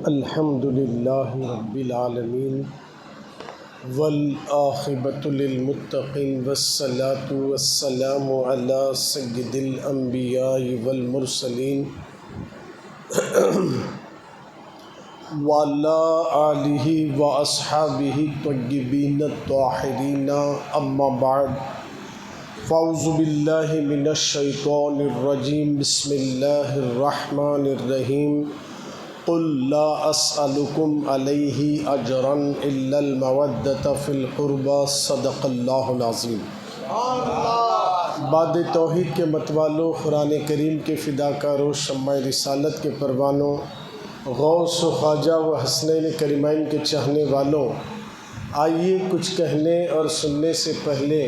الحمد للہ رب العالمین والعاقبۃ للمتقین والصلاة والسلام علی سید الانبیاء والمرسلین وعلی آلہ واصحابہ الطیبین الطاہرین اما بعد فاعوذ باللہ من الشیطان الرجیم بسم اللہ الرحمن الرحیم قل لا اسألکم علیہ اجرا الا المودۃ فی القربى صدق اللہ العظیم۔ باد توحید کے متوالوں، قرآن کریم کے فداکاروں، شمع رسالت کے پروانوں، غوث و خواجہ و حسنین کریمین کے چاہنے والوں، آئیے کچھ کہنے اور سننے سے پہلے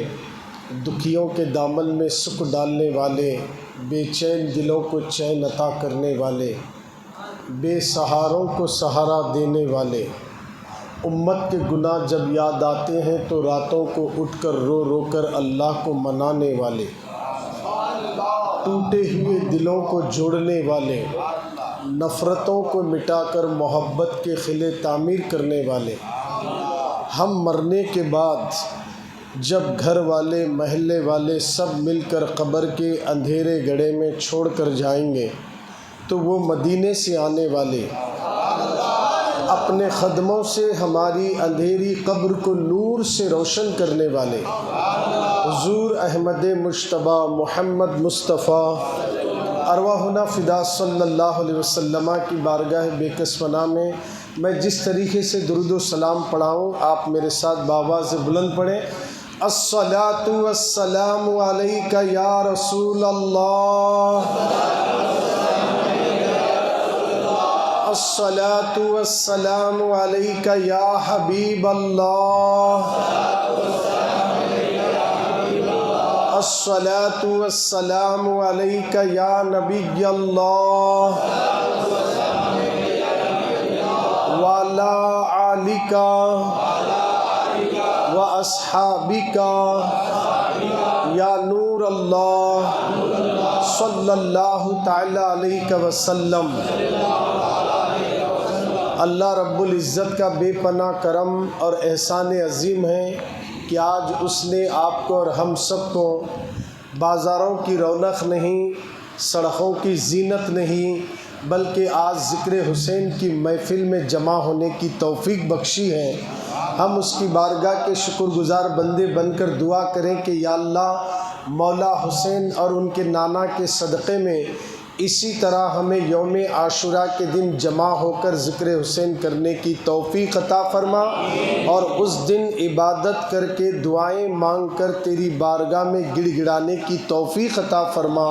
دکھیوں کے دامن میں سکھ ڈالنے والے، بے چین دلوں کو چین عطا کرنے والے، بے سہاروں کو سہارا دینے والے، امت کے گناہ جب یاد آتے ہیں تو راتوں کو اٹھ کر رو رو کر اللہ کو منانے والے، ٹوٹے ہوئے دلوں کو جوڑنے والے، نفرتوں کو مٹا کر محبت کے قلعے تعمیر کرنے والے، ہم مرنے کے بعد جب گھر والے محلے والے سب مل کر قبر کے اندھیرے گڑھے میں چھوڑ کر جائیں گے تو وہ مدینے سے آنے والے اپنے قدموں سے ہماری اندھیری قبر کو نور سے روشن کرنے والے حضور احمد مجتبیٰ محمد مصطفیٰ ارواحنا فدا صلی اللہ علیہ وسلم کی بارگاہ بے کس پناہ میں میں جس طریقے سے درود و سلام پڑھاؤں آپ میرے ساتھ بآواز بلند پڑھیں۔ الصلاۃ والسلام علیک یا رسول اللہ، الصلاۃ والسلام علیک یا حبیب اللہ، الصلاۃ والسلام علیک یا نبی اللہ، وعلی آلک و اصحابک یا نور اللہ صلی اللہ تعالی علیہ وسلم۔ اللہ رب العزت کا بے پناہ کرم اور احسان عظیم ہے کہ آج اس نے آپ کو اور ہم سب کو بازاروں کی رونق نہیں، سڑکوں کی زینت نہیں، بلکہ آج ذکر حسین کی محفل میں جمع ہونے کی توفیق بخشی ہے۔ ہم اس کی بارگاہ کے شکر گزار بندے بن کر دعا کریں کہ یا اللہ، مولا حسین اور ان کے نانا کے صدقے میں اسی طرح ہمیں یوم عاشوراء کے دن جمع ہو کر ذکر حسین کرنے کی توفیق عطا فرما، اور اس دن عبادت کر کے دعائیں مانگ کر تیری بارگاہ میں گڑ گڑانے کی توفیق عطا فرما،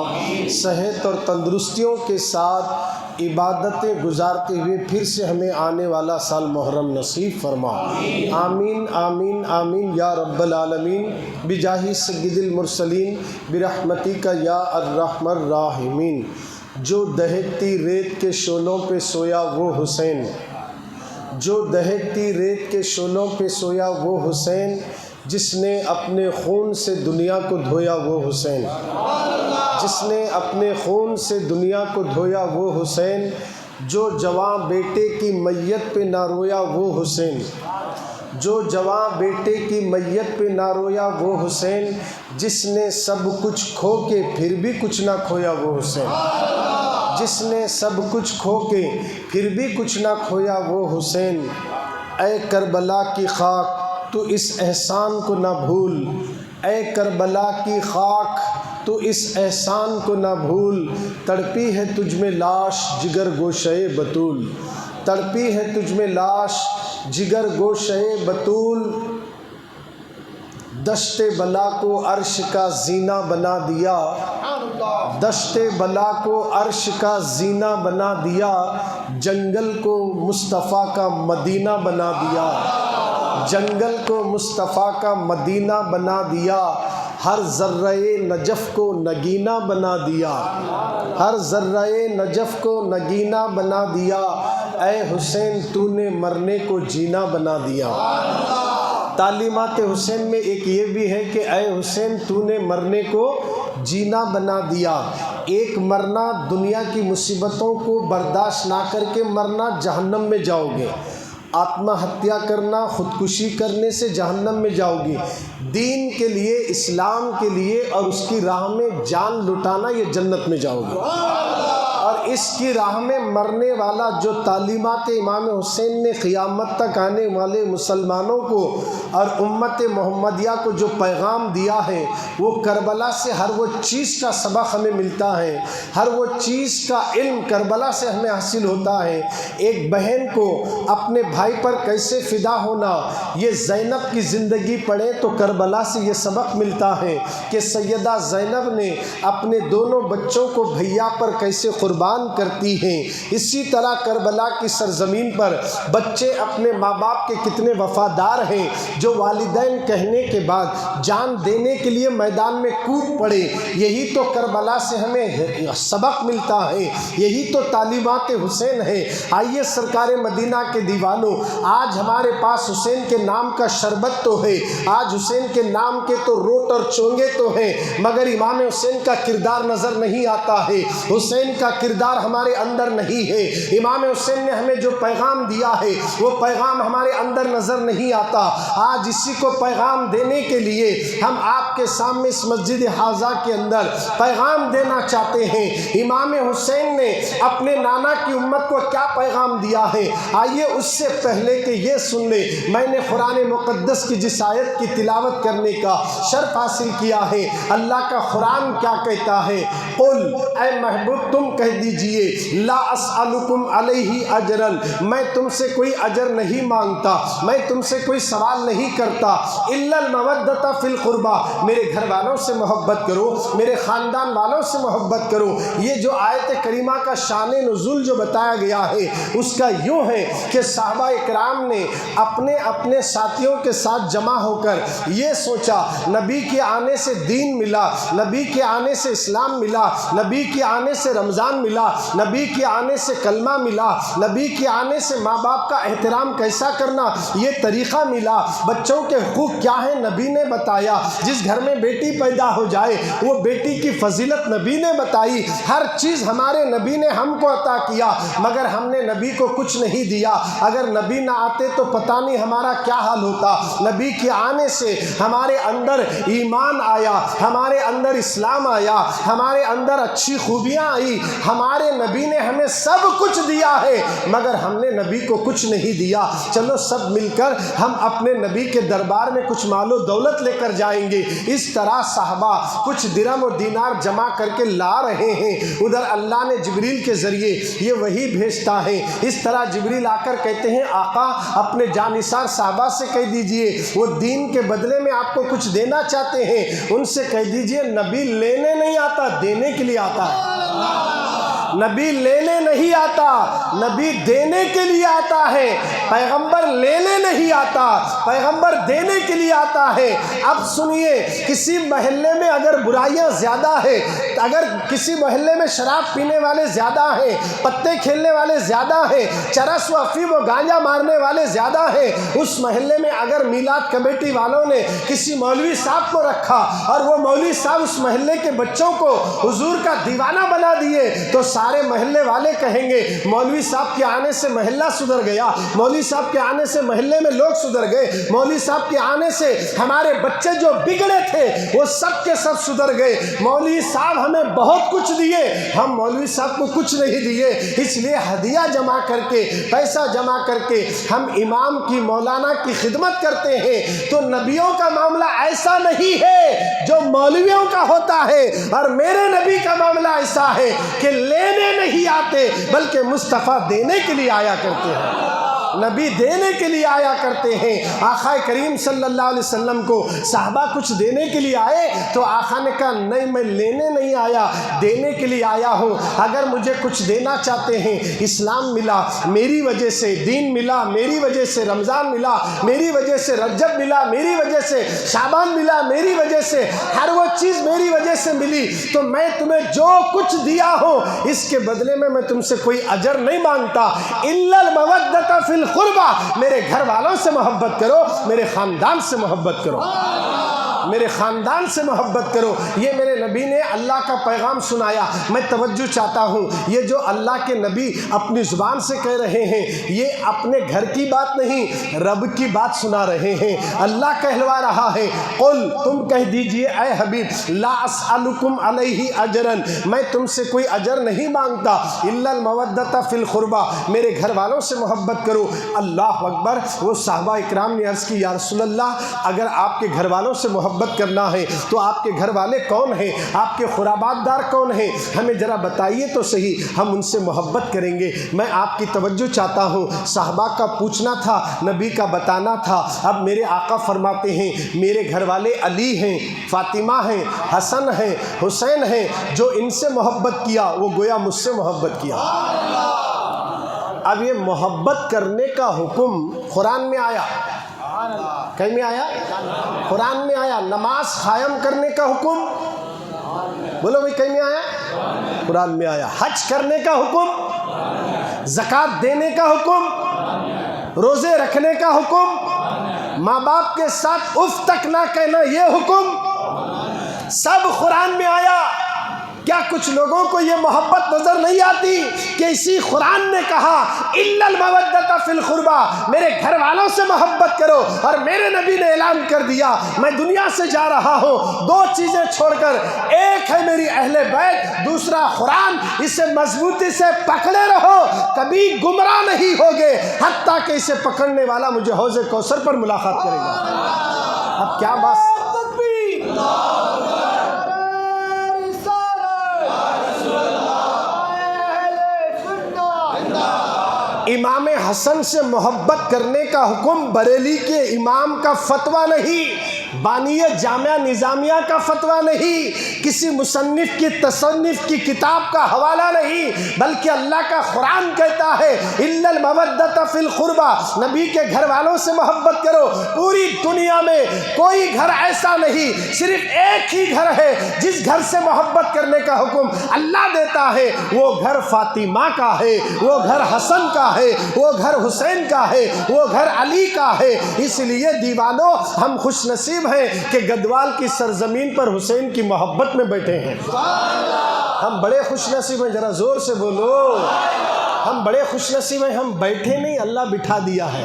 صحت اور تندرستیوں کے ساتھ عبادتیں گزارتے ہوئے پھر سے ہمیں آنے والا سال محرم نصیب فرما۔ آمین آمین آمین یا رب العالمین، بجاہ سید المرسلین برحمتک یا ارحم الراحمین۔ جو دہکتی ریت کے شعلوں پہ سویا وہ حسین، جو دہکتی ریت کے شعلوں پہ سویا وہ حسین، جس نے اپنے خون سے دنیا کو دھویا وہ حسین، جس نے اپنے خون سے دنیا کو دھویا وہ حسین، جو جواں بیٹے کی میت پہ نہ رویا وہ حسین، جو جواں بیٹے کی میت پہ نہ رویا وہ حسین، جس نے سب کچھ کھو کے پھر بھی کچھ نہ کھویا وہ حسین، جس نے سب کچھ کھو کے پھر بھی کچھ نہ کھویا وہ حسین۔ اے کربلا کی خاک تو اس احسان کو نہ بھول، اے کربلا کی خاک تو اس احسان کو نہ بھول، تڑپی ہے تجھ میں لاش جگر گوشے بطول، تڑپی ہے تجھ میں لاش جگر گوشے بطول، دشت بلا کو عرش کا زینہ بنا دیا، دشت بلا کو عرش کا زینہ بنا دیا، جنگل کو مصطفیٰ کا مدینہ بنا دیا، جنگل کو مصطفیٰ کا مدینہ بنا دیا، ہر ذرہ نجف کو نگینہ بنا دیا، ہر ذرہ نجف کو نگینہ بنا دیا، اے حسین تو نے مرنے کو جینا بنا دیا۔ تعلیمات حسین میں ایک یہ بھی ہے کہ اے حسین تو نے مرنے کو جینا بنا دیا۔ ایک مرنا دنیا کی مصیبتوں کو برداشت نہ کر کے مرنا، جہنم میں جاؤ گے۔ آتما ہتیا کرنا، خودکشی کرنے سے جہنم میں جاؤ گی۔ دین کے لیے، اسلام کے لیے اور اس کی راہ میں جان لٹانا، یہ جنت میں جاؤ گے۔ اور اس کی راہ میں مرنے والا جو تعلیمات امام حسین نے قیامت تک آنے والے مسلمانوں کو اور امت محمدیہ کو جو پیغام دیا ہے، وہ کربلا سے ہر وہ چیز کا سبق ہمیں ملتا ہے، ہر وہ چیز کا علم کربلا سے ہمیں حاصل ہوتا ہے۔ ایک بہن کو اپنے بھائی پر کیسے فدا ہونا، یہ زینب کی زندگی پڑھے تو کربلا سے یہ سبق ملتا ہے کہ سیدہ زینب نے اپنے دونوں بچوں کو بھیا پر کیسے قربان کرتی ہیں۔ اسی طرح کربلا کی سرزمین پر بچے اپنے ماں باپ کے کتنے وفادار ہیں، جو والدین کہنے کے بعد جان دینے کے لیے میدان میں کود پڑے۔ یہی تو کربلا سے ہمیں سبق ملتا ہے، یہی تو تعلیمات حسین ہے۔ آئیے سرکار مدینہ کے دیوانوں، آج ہمارے پاس حسین کے نام کا شربت تو ہے، آج حسین کے نام کے تو روٹ اور چونگے تو ہیں، مگر امام حسین کا کردار نظر نہیں آتا ہے، حسین کا کردار ہمارے اندر نہیں ہے۔ امام حسین نے ہمیں جو پیغام دیا ہے وہ پیغام ہمارے اندر نظر نہیں آتا۔ آج اسی کو پیغام دینے کے لیے ہم آپ کے سامنے اس مسجد حاضہ کے اندر پیغام دینا چاہتے ہیں۔ امام حسین نے اپنے نانا کی امت کو کیا پیغام دیا ہے، آئیے اس سے پہلے کہ یہ سن لیں، میں نے قرآن مقدس کی جس آیت کی تلاوت کرنے کا شرف حاصل کیا ہے، اللہ کا قرآن کیا کہتا ہے؟ قل، اے محبوب تم کہہ دیجئے، لا اسألکم علیہ اجرا، میں تم سے کوئی اجر نہیں مانگتا، میں تم سے کوئی سوال نہیں کرتا، الا المودۃ فی القربہ، میرے گھر والوں سے محبت کرو، میرے خاندان والوں سے محبت کرو۔ یہ جو آیت کریمہ کا شان نزول جو بتایا گیا ہے، اس کا یوں ہے کہ صحابہ اکرام نے اپنے اپنے ساتھیوں کے ساتھ جمع ہو کر یہ سوچا، نبی کے آنے سے دین ملا، نبی کے آنے سے اسلام ملا، نبی کے آنے سے رمضان ملا، نبی کے آنے سے کلمہ ملا، نبی کے آنے سے ماں باپ کا احترام کیسا کرنا یہ طریقہ ملا، بچوں کے حقوق کیا ہیں نبی نے بتایا، جس گھر میں بیٹی پیدا ہو جائے وہ بیٹی کی فضیلت نبی نے بتائی، ہر چیز ہمارے نبی نے ہم کو عطا کیا، مگر ہم نے نبی کو کچھ نہیں دیا۔ اگر نبی نہ آتے تو پتہ نہیں ہمارا کیا حال ہوتا۔ نبی کے آنے سے ہمارے اندر ایمان آیا، ہمارے اندر اسلام آیا، ہمارے اندر اچھی خوبیاں آئی، ہمارے نبی نے ہمیں سب کچھ دیا ہے، مگر ہم نے نبی کو کچھ نہیں دیا۔ چلو سب مل کر ہم اپنے نبی کے دربار میں کچھ مال و دولت لے کر جائیں گے۔ اس طرح صحابہ کچھ درہم و دینار جمع کر کے لا رہے ہیں، ادھر اللہ نے جبریل کے ذریعے یہ وحی بھیجتا ہے۔ اس طرح جبریل آ کر کہتے ہیں، آقا اپنے جانثار صحابہ سے کہہ دیجئے، وہ دین کے بدلے میں آپ کو کچھ دینا چاہتے ہیں، ان سے کہہ دیجئے نبی لینے نہیں آتا، دینے کے لیے آتا ہے۔ نبی لینے نہیں آتا، نبی دینے کے لیے آتا ہے۔ پیغمبر لینے نہیں آتا، پیغمبر دینے کے لیے آتا ہے۔ اب سنیے، کسی محلے میں اگر برائیاں زیادہ ہیں، اگر کسی محلے میں شراب پینے والے زیادہ ہیں، پتے کھیلنے والے زیادہ ہیں، چرس و افیم و گانجا مارنے والے زیادہ ہیں، اس محلے میں اگر میلاد کمیٹی والوں نے کسی مولوی صاحب کو رکھا اور وہ مولوی صاحب اس محلے کے بچوں کو حضور کا دیوانہ بنا دیے، تو سارے محلے والے کہیں گے مولوی صاحب کے آنے سے محلہ سدھر گیا، مولوی صاحب کے آنے سے محلے میں لوگ سدھر گئے، مولوی صاحب کے آنے سے ہمارے بچے جو بگڑے تھے وہ سب کے سب سدھر گئے۔ مولوی صاحب ہمیں بہت کچھ دیے، ہم مولوی صاحب کو کچھ نہیں دیے، اس لیے ہدیہ جمع کر کے، پیسہ جمع کر کے ہم امام کی، مولانا کی خدمت کرتے ہیں۔ تو نبیوں کا معاملہ ایسا نہیں ہے جو مولویوں کا ہوتا ہے، اور میرے نبی کا معاملہ ایسا ہے کہ لینے نہیں آتے بلکہ مصطفیٰ دینے کے لیے آیا کرتے ہیں، نبی دینے کے لیے آیا کرتے ہیں۔ آقا کریم صلی اللہ علیہ وسلم کو صحابہ کچھ دینے کے لیے آئے تو آقا نے کہا نہیں، میں لینے نہیں آیا، دینے کے لیے آیا ہوں۔ اگر مجھے کچھ دینا چاہتے ہیں، اسلام ملا میری وجہ سے، دین ملا میری وجہ سے، رمضان ملا میری وجہ سے، رجب ملا میری وجہ سے، شعبان ملا میری وجہ سے، ہر وہ چیز میری وجہ سے ملی، تو میں تمہیں جو کچھ دیا ہوں اس کے بدلے میں تم سے کوئی اجر نہیں مانگتا۔ الا المودۃ فی القربہ، میرے گھر والوں سے محبت کرو، میرے خاندان سے محبت کرو۔ میرے خاندان سے محبت کرو۔ یہ میرے نبی نے اللہ کا پیغام سنایا۔ میں توجہ چاہتا ہوں، یہ جو اللہ کے نبی اپنی زبان سے کہہ رہے ہیں، یہ اپنے گھر کی بات نہیں، رب کی بات سنا رہے ہیں۔ اللہ کہلوا رہا ہے، قل تم کہہ دیجئے اے حبیب، لا اسألکم علیہ اجرا، میں تم سے کوئی اجر نہیں مانگتا، الا المودۃ فی القربہ، میرے گھر والوں سے محبت کرو۔ اللہ اکبر۔ وہ صحابہ اکرام نے عرض کی، یا رسول اللہ، اگر آپ کے گھر والوں سے محبت کرنا ہے تو آپ کے گھر والے کون ہیں؟ آپ کے قرابات دار کون ہیں؟ ہمیں ذرا بتائیے تو صحیح، ہم ان سے محبت کریں گے۔ میں آپ کی توجہ چاہتا ہوں، صحابہ کا پوچھنا تھا، نبی کا بتانا تھا۔ اب میرے آقا فرماتے ہیں، میرے گھر والے علی ہیں، فاطمہ ہیں، حسن ہیں، حسین ہیں، جو ان سے محبت کیا وہ گویا مجھ سے محبت کیا۔ اب یہ محبت کرنے کا حکم قرآن میں آیا، کہیں میں آیا؟ قرآن میں آیا۔ نماز قائم کرنے کا حکم، بولو بھائی، کہیں میں آیا؟ قرآن میں آیا۔ حج کرنے کا حکم، زکوٰۃ دینے کا حکم، روزے رکھنے کا حکم، ماں باپ کے ساتھ اف تک نہ کہنا یہ حکم، سب قرآن میں آیا۔ کیا کچھ لوگوں کو یہ محبت نظر نہیں آتی کہ اسی قرآن نے کہا الا المودۃ فی القربہ، میرے گھر والوں سے محبت کرو، اور میرے نبی نے اعلان کر دیا میں دنیا سے جا رہا ہوں دو چیزیں چھوڑ کر، ایک ہے میری اہل بیت، دوسرا قرآن، اسے مضبوطی سے پکڑے رہو، کبھی گمراہ نہیں ہوگے، حتیٰ کہ اسے پکڑنے والا مجھے حوض کوثر پر ملاقات کرے گا۔ اب کیا بات! امام حسن سے محبت کرنے کا حکم بریلی کے امام کا فتویٰ نہیں، بانی جامعہ نظامیہ کا فتویٰ نہیں، کسی مصنف کی تصنف کی کتاب کا حوالہ نہیں، بلکہ اللہ کا قرآن کہتا ہے الا المودۃ فی القربہ، نبی کے گھر والوں سے محبت کرو۔ پوری دنیا میں کوئی گھر ایسا نہیں، صرف ایک ہی گھر ہے جس گھر سے محبت کرنے کا حکم اللہ دیتا ہے، وہ گھر فاطمہ کا ہے، وہ گھر حسن کا ہے، وہ گھر حسین کا ہے، وہ گھر علی کا ہے۔ اس لیے دیوانوں، ہم خوش نصیب ہیں کہ گدوال کی سرزمین پر حسین کی محبت میں بیٹھے ہیں۔ ہم بڑے خوش نصیب ہیں، ذرا زور سے بولو، ہم بڑے خوش نصیب ہیں، ہم بیٹھے نہیں، اللہ بٹھا دیا ہے۔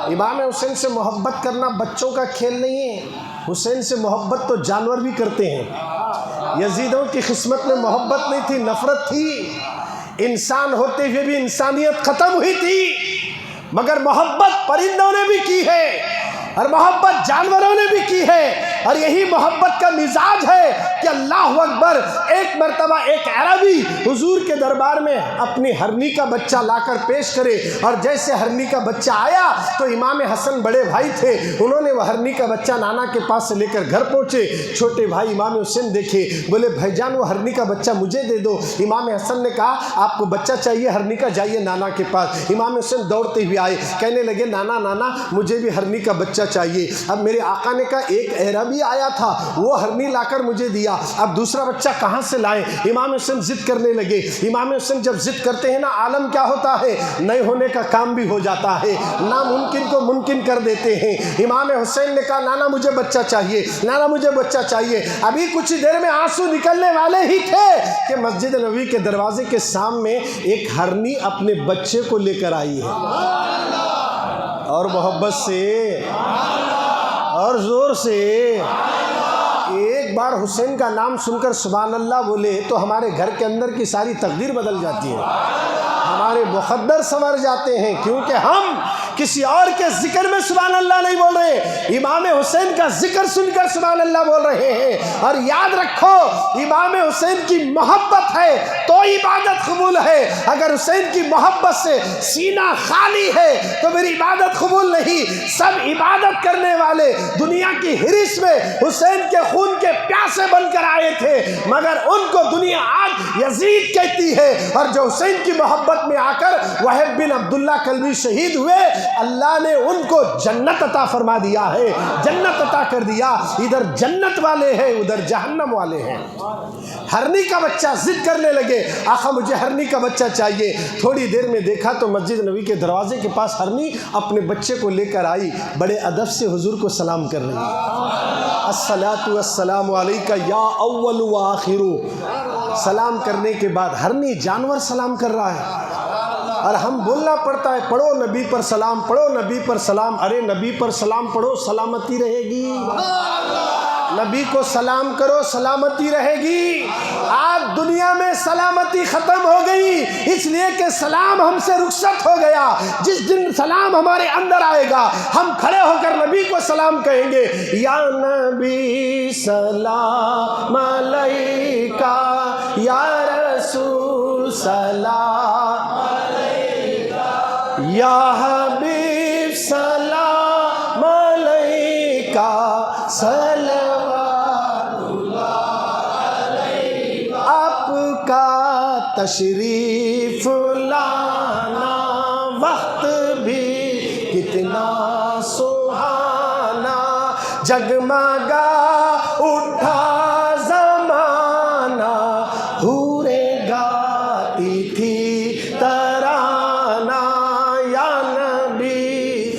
امام حسین سے محبت کرنا بچوں کا کھیل نہیں ہے، حسین سے محبت تو جانور بھی کرتے ہیں۔ یزیدوں کی قسمت میں محبت نہیں تھی، نفرت تھی، انسان ہوتے ہوئے بھی انسانیت ختم ہوئی تھی، مگر محبت پرندوں نے بھی کی ہے اور محبت جانوروں نے بھی کی ہے، اور یہی محبت کا مزاج ہے کہ اللہ اکبر۔ ایک مرتبہ ایک عربی حضور کے دربار میں اپنی ہرنی کا بچہ لا کر پیش کرے، اور جیسے ہرنی کا بچہ آیا تو امام حسن بڑے بھائی تھے، انہوں نے وہ ہرنی کا بچہ نانا کے پاس سے لے کر گھر پہنچے۔ چھوٹے بھائی امام حسین دیکھے، بولے بھائی جان وہ ہرنی کا بچہ مجھے دے دو۔ امام حسن نے کہا آپ کو بچہ چاہیے ہرنی کا، جائیے نانا کے پاس۔ امام حسین دوڑتے ہوئے آئے، کہنے لگے نانا نانا مجھے بھی ہرنی کا بچہ چاہیے۔ اب میرے آقا نے کہا ایک عربی آیا تھا، وہ ہرنی لا کر مجھے دیا، اب دوسرا بچہ کہاں سے لائیں؟ امام حسین ضد کرنے لگے۔ امام حسین جب ضد کرتے ہیں نا، عالم کیا ہوتا ہے، نہیں ہونے کا کام بھی ہو جاتا ہے، ناممکن کو ممکن کر دیتے ہیں۔ امام حسین نے کہا نانا مجھے بچہ چاہیے، نانا مجھے بچہ چاہیے۔ ابھی کچھ ہی دیر میں آنسو نکلنے والے ہی تھے کہ مسجد نبوی کے دروازے کے سامنے ایک ہرنی اپنے بچے کو لے کر آئی ہے، اور محبت سے اور زور سے ایک بار حسین کا نام سن کر سبحان اللہ بولے تو ہمارے گھر کے اندر کی ساری تقدیر بدل جاتی ہے، ہمارے مقدر سنور جاتے ہیں، کیونکہ ہم کسی اور کے ذکر میں سبحان اللہ نہیں بول رہے، امام حسین کا ذکر سن کر سبحان اللہ بول رہے ہیں۔ اور یاد رکھو امام حسین کی محبت ہے تو عبادت قبول ہے، اگر حسین کی محبت سے سینہ خالی ہے تو میری عبادت قبول نہیں۔ سب عبادت کرنے والے دنیا کی ہرس میں حسین کے خون کے پیاسے بن کر آئے تھے، مگر ان کو دنیا آج یزید کہتی ہے، اور جو حسین کی محبت بعد میں آ کر وہب بن عبداللہ کلبی شہید ہوئے، اللہ نے ان کو جنت عطا فرما دیا ہے، جنت عطا کر دیا۔ ادھر جنت والے ہیں، ادھر جہنم والے ہیں۔ ہرنی کا بچہ ضد کرنے لگے، آقا مجھے ہرنی کا بچہ چاہیے۔ تھوڑی دیر میں دیکھا تو مسجد نبی کے دروازے کے پاس ہرنی اپنے بچے کو لے کر آئی، بڑے ادب سے حضور کو سلام کر رہی ہے، الصلاۃ والسلام علیک یا اول و آخر۔ سلام کرنے کے بعد ہرنی جانور سلام کر رہا ہے، اور ہم بولنا پڑتا ہے پڑھو نبی پر سلام، پڑھو نبی پر سلام۔ ارے نبی پر سلام پڑھو، سلامتی رہے گی، نبی کو سلام کرو، سلامتی رہے گی۔ آج دنیا میں سلامتی ختم ہو گئی، اس لیے کہ سلام ہم سے رخصت ہو گیا۔ جس دن سلام ہمارے اندر آئے گا، ہم کھڑے ہو کر نبی کو سلام کہیں گے، یا نبی سلام علیکہ، یا رسول سلام علیکہ، یا حبیب سلام علیکہ، صلوات اللہ علیکہ۔ آپ کا تشریف لانا وقت بھی کتنا سہانا، جگمگا اٹھا زمانہ، حوریں گاتی تھی ترانہ، یا نبی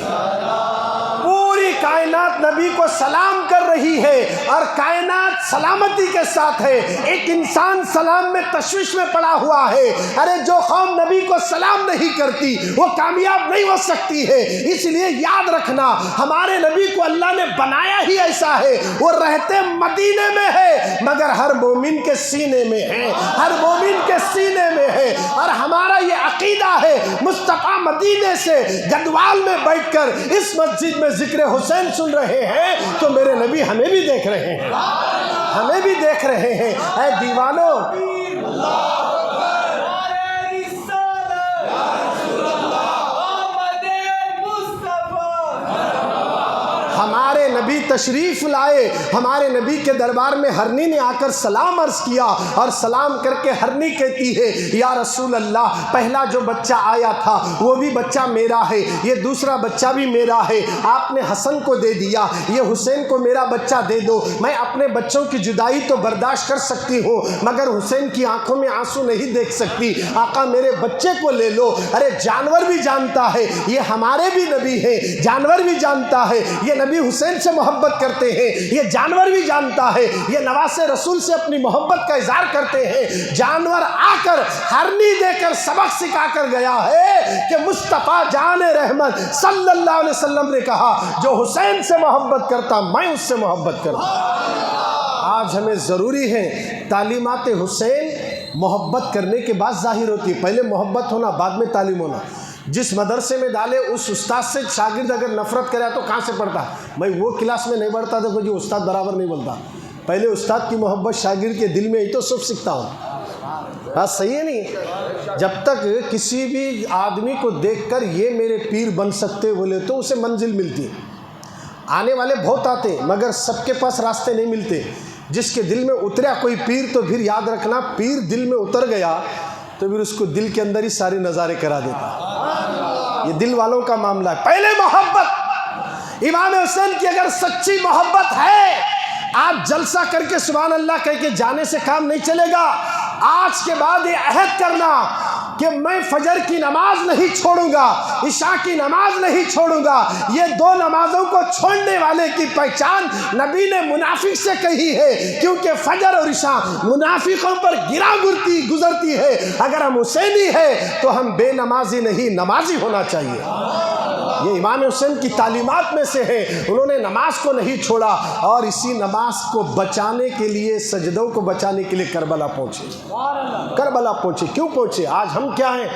پوری کائنات نبی کو سلام کر رہی ہے، اور کائنات سلامتی کے ساتھ ہے۔ ایک انسان سلام میں تشویش میں پڑا ہوا ہے، ارے جو قوم نبی کو سلام نہیں کرتی وہ کامیاب نہیں ہو سکتی ہے۔ اس لیے یاد رکھنا، ہمارے نبی کو اللہ نے بنایا ہی ایسا ہے، وہ رہتے مدینے میں ہے مگر ہر مومن کے سینے میں ہے، ہر مومن کے سینے میں ہے۔ اور ہمارا یہ عقیدہ ہے، مصطفیٰ مدینے سے گدوال میں بیٹھ کر اس مسجد میں ذکر حسین سن رہے ہیں تو میرے نبی ہمیں بھی دیکھ رہے ہیں، ہمیں بھی دیکھ رہے ہیں۔ اے دیوانوں، ہمارے نبی تشریف لائے، ہمارے نبی کے دربار میں ہرنی نے آ کر سلام عرض کیا، اور سلام کر کے ہرنی کہتی ہے، یا رسول اللہ، پہلا جو بچہ آیا تھا وہ بھی بچہ میرا ہے، یہ دوسرا بچہ بھی میرا ہے، آپ نے حسن کو دے دیا، یہ حسین کو میرا بچہ دے دو۔ میں اپنے بچوں کی جدائی تو برداشت کر سکتی ہوں مگر حسین کی آنکھوں میں آنسو نہیں دیکھ سکتی، آقا میرے بچے کو لے لو۔ ارے جانور بھی جانتا ہے یہ ہمارے بھی نبی ہیں، جانور بھی جانتا ہے یہ نبی حسین سے محبت کرتے ہیں، یہ جانور بھی جانتا ہے یہ نواز رسول سے اپنی محبت کا اظہار کرتے ہیں۔ جانور آ کر ہرنی دے کر سبق سکھا کر گیا ہے کہ مصطفیٰ جان رحمت صلی اللہ علیہ وسلم نے کہا، جو حسین سے محبت کرتا میں اس سے محبت کرتا۔ آج ہمیں ضروری ہے، تعلیمات حسین محبت کرنے کے بعد ظاہر ہوتی ہے، پہلے محبت ہونا بعد میں تعلیم ہونا۔ جس مدرسے میں ڈالے اس استاد سے شاگرد اگر نفرت کرے تو کہاں سے پڑھتا؟ میں وہ کلاس میں نہیں پڑھتا تھا جو استاد برابر نہیں بولتا، پہلے استاد کی محبت شاگرد کے دل میں ہی تو سب سیکھتا ہوں۔ بات صحیح ہے نہیں؟ جب تک کسی بھی آدمی کو دیکھ کر یہ میرے پیر بن سکتے بولے تو اسے منزل ملتی ہے۔ آنے والے بہت آتے مگر سب کے پاس راستے نہیں ملتے۔ جس کے دل میں اتریا کوئی پیر تو پھر یاد رکھنا، پیر دل میں اتر گیا تو پھر اس کو دل کے اندر ہی سارے نظارے کرا دیتا۔ یہ دل والوں کا معاملہ ہے۔ پہلے محبت، امام حسین کی اگر سچی محبت ہے، آپ جلسہ کر کے سبحان اللہ کہہ کے جانے سے کام نہیں چلے گا۔ آج کے بعد یہ عہد کرنا کہ میں فجر کی نماز نہیں چھوڑوں گا، عشاء کی نماز نہیں چھوڑوں گا۔ یہ دو نمازوں کو چھوڑنے والے کی پہچان نبی نے منافق سے کہی ہے، کیونکہ فجر اور عشاء منافقوں پر گزرتی ہے۔ اگر ہم حسینی ہیں تو ہم بے نمازی نہیں، نمازی ہونا چاہیے۔ یہ امام حسین کی تعلیمات میں سے ہے، انہوں نے نماز کو نہیں چھوڑا، اور اسی نماز کو بچانے کے لیے، سجدوں کو بچانے کے لیے کربلا پہنچے۔ کربلا پہنچے، کیوں پہنچے؟ آج ہم کیا ہیں،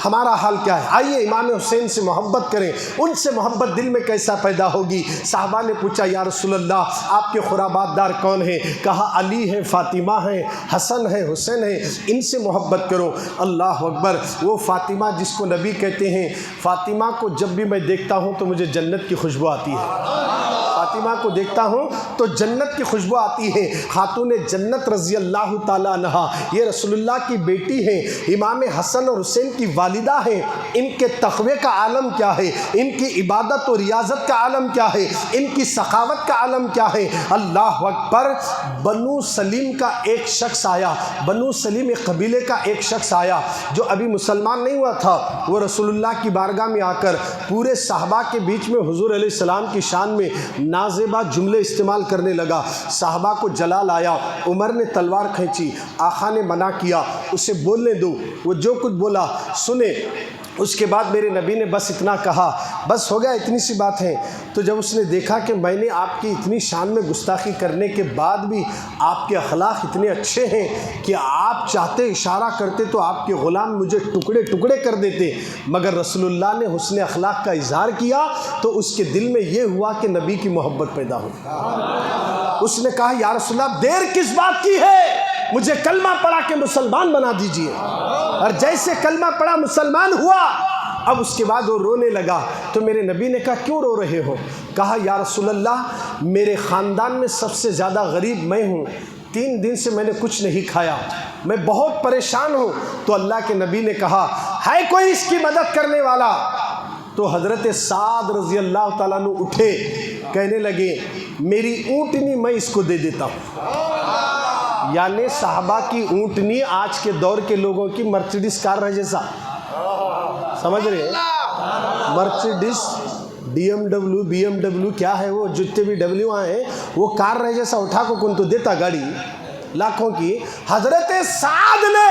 ہمارا حال کیا ہے؟ آئیے امام حسین سے محبت کریں۔ ان سے محبت دل میں کیسا پیدا ہوگی؟ صحابہ نے پوچھا، یا رسول اللہ آپ کے قرابات دار کون ہیں؟ کہا علی ہے، فاطمہ ہے، حسن ہے، حسین ہے، ان سے محبت کرو۔ اللہ اکبر! وہ فاطمہ جس کو نبی کہتے ہیں، فاطمہ کو جب بھی میں دیکھتا ہوں تو مجھے جنت کی خوشبو آتی ہے۔ فاطمہ کو دیکھتا ہوں تو جنت کی خوشبو آتی ہے. خاتون جنت رضی اللہ تعالیٰ عنہا یہ رسول اللہ کی بیٹی ہیں, امام حسن اور حسین کی والدہ ہیں. ان کے تقوی کا عالم کیا ہے, ان کی عبادت و ریاضت کا عالم کیا ہے, ان کی سخاوت کا عالم کیا ہے. اللہ اکبر. بنو سلیم کا ایک شخص آیا, بنو سلیم ایک قبیلے کا ایک شخص آیا جو ابھی مسلمان نہیں ہوا تھا. وہ رسول اللہ کی بارگاہ میں آ کر پورے صحابہ کے بیچ میں حضور علیہ السلام کی شان میں نازیبا جملے استعمال کرنے لگا. صحابہ کو جلال آیا. عمر نے تلوار کھینچی, آقا نے منع کیا اسے بولنے دو. وہ جو کچھ بولا سنے. اس کے بعد میرے نبی نے بس اتنا کہا, بس ہو گیا, اتنی سی بات ہے. تو جب اس نے دیکھا کہ میں نے آپ کی اتنی شان میں گستاخی کرنے کے بعد بھی آپ کے اخلاق اتنے اچھے ہیں کہ آپ چاہتے اشارہ کرتے تو آپ کے غلام مجھے ٹکڑے ٹکڑے کر دیتے, مگر رسول اللہ نے حسن اخلاق کا اظہار کیا تو اس کے دل میں یہ ہوا کہ نبی کی محبت پیدا ہو. اس نے کہا یا رسول اللہ دیر کس بات کی ہے, مجھے کلمہ پڑھا کے مسلمان بنا دیجئے. اور جیسے کلمہ پڑھا مسلمان ہوا. اب اس کے بعد وہ رونے لگا تو میرے نبی نے کہا کیوں رو رہے ہو؟ کہا یا رسول اللہ میرے خاندان میں سب سے زیادہ غریب میں ہوں, 3 دن سے میں نے کچھ نہیں کھایا, میں بہت پریشان ہوں. تو اللہ کے نبی نے کہا ہے کوئی اس کی مدد کرنے والا؟ تو حضرت سعد رضی اللہ تعالیٰ عنہ اٹھے, کہنے لگے میری اونٹنی میں اس کو دے دیتا ہوں. یعنی صحابہ کی اونٹنی آج کے دور کے لوگوں کی مرسیڈیز کار ہے جیسا, سمجھ رہے ہیں؟ مرسیڈیز بی ایم ڈبلیو کیا ہے وہ جتنے بھی ڈبلیو ہیں وہ کار رہ جیسا اٹھا کو کن تو دیتا گاڑی لاکھوں کی. حضرت سعد نے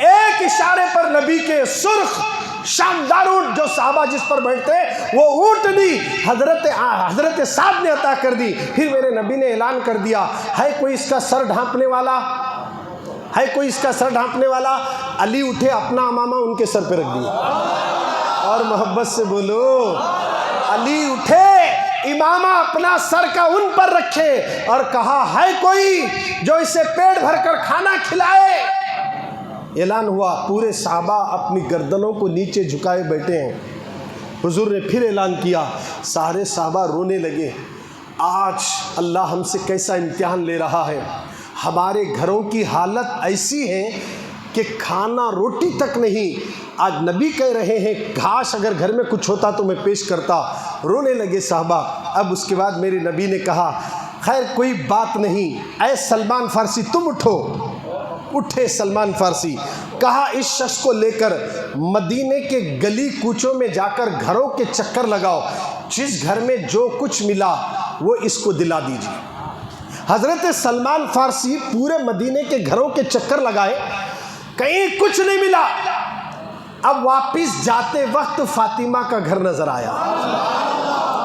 ایک اشارے پر نبی کے سرخ شاندار اونٹ جو صحابہ جس پر بیٹھتے وہ اونٹنی حضرت سعد نے عطا کر دی. پھر میرے نبی نے اعلان کر دیا ہے کوئی اس کا سر ڈھانپنے والا, ہے کوئی اس کا سر ڈھانپنے والا؟ علی اٹھے, اپنا امامہ ان کے سر پہ رکھ دیا. اور محبت سے بولو, علی اٹھے امامہ اپنا سر کا ان پر رکھے اور کہا ہے کوئی جو اسے پیٹ بھر کر کھانا کھلائے. اعلان ہوا, پورے صحابہ اپنی گردنوں کو نیچے جھکائے بیٹھے ہیں. حضور نے پھر اعلان کیا, سارے صحابہ رونے لگے. آج اللہ ہم سے کیسا امتحان لے رہا ہے. ہمارے گھروں کی حالت ایسی ہے کہ کھانا روٹی تک نہیں. آج نبی کہہ رہے ہیں گھاس اگر گھر میں کچھ ہوتا تو میں پیش کرتا. رونے لگے صحابہ. اب اس کے بعد میرے نبی نے کہا خیر کوئی بات نہیں, اے سلمان فارسی تم اٹھو. اٹھے سلمان فارسی, کہا اس شخص کو لے کر مدینے کے گلی کوچوں میں جا کر گھروں کے چکر لگاؤ, جس گھر میں جو کچھ ملا وہ اس کو دلا دیجیے. حضرت سلمان فارسی پورے مدینے کے گھروں کے چکر لگائے, کہیں کچھ نہیں ملا. اب واپس جاتے وقت فاطمہ کا گھر نظر آیا.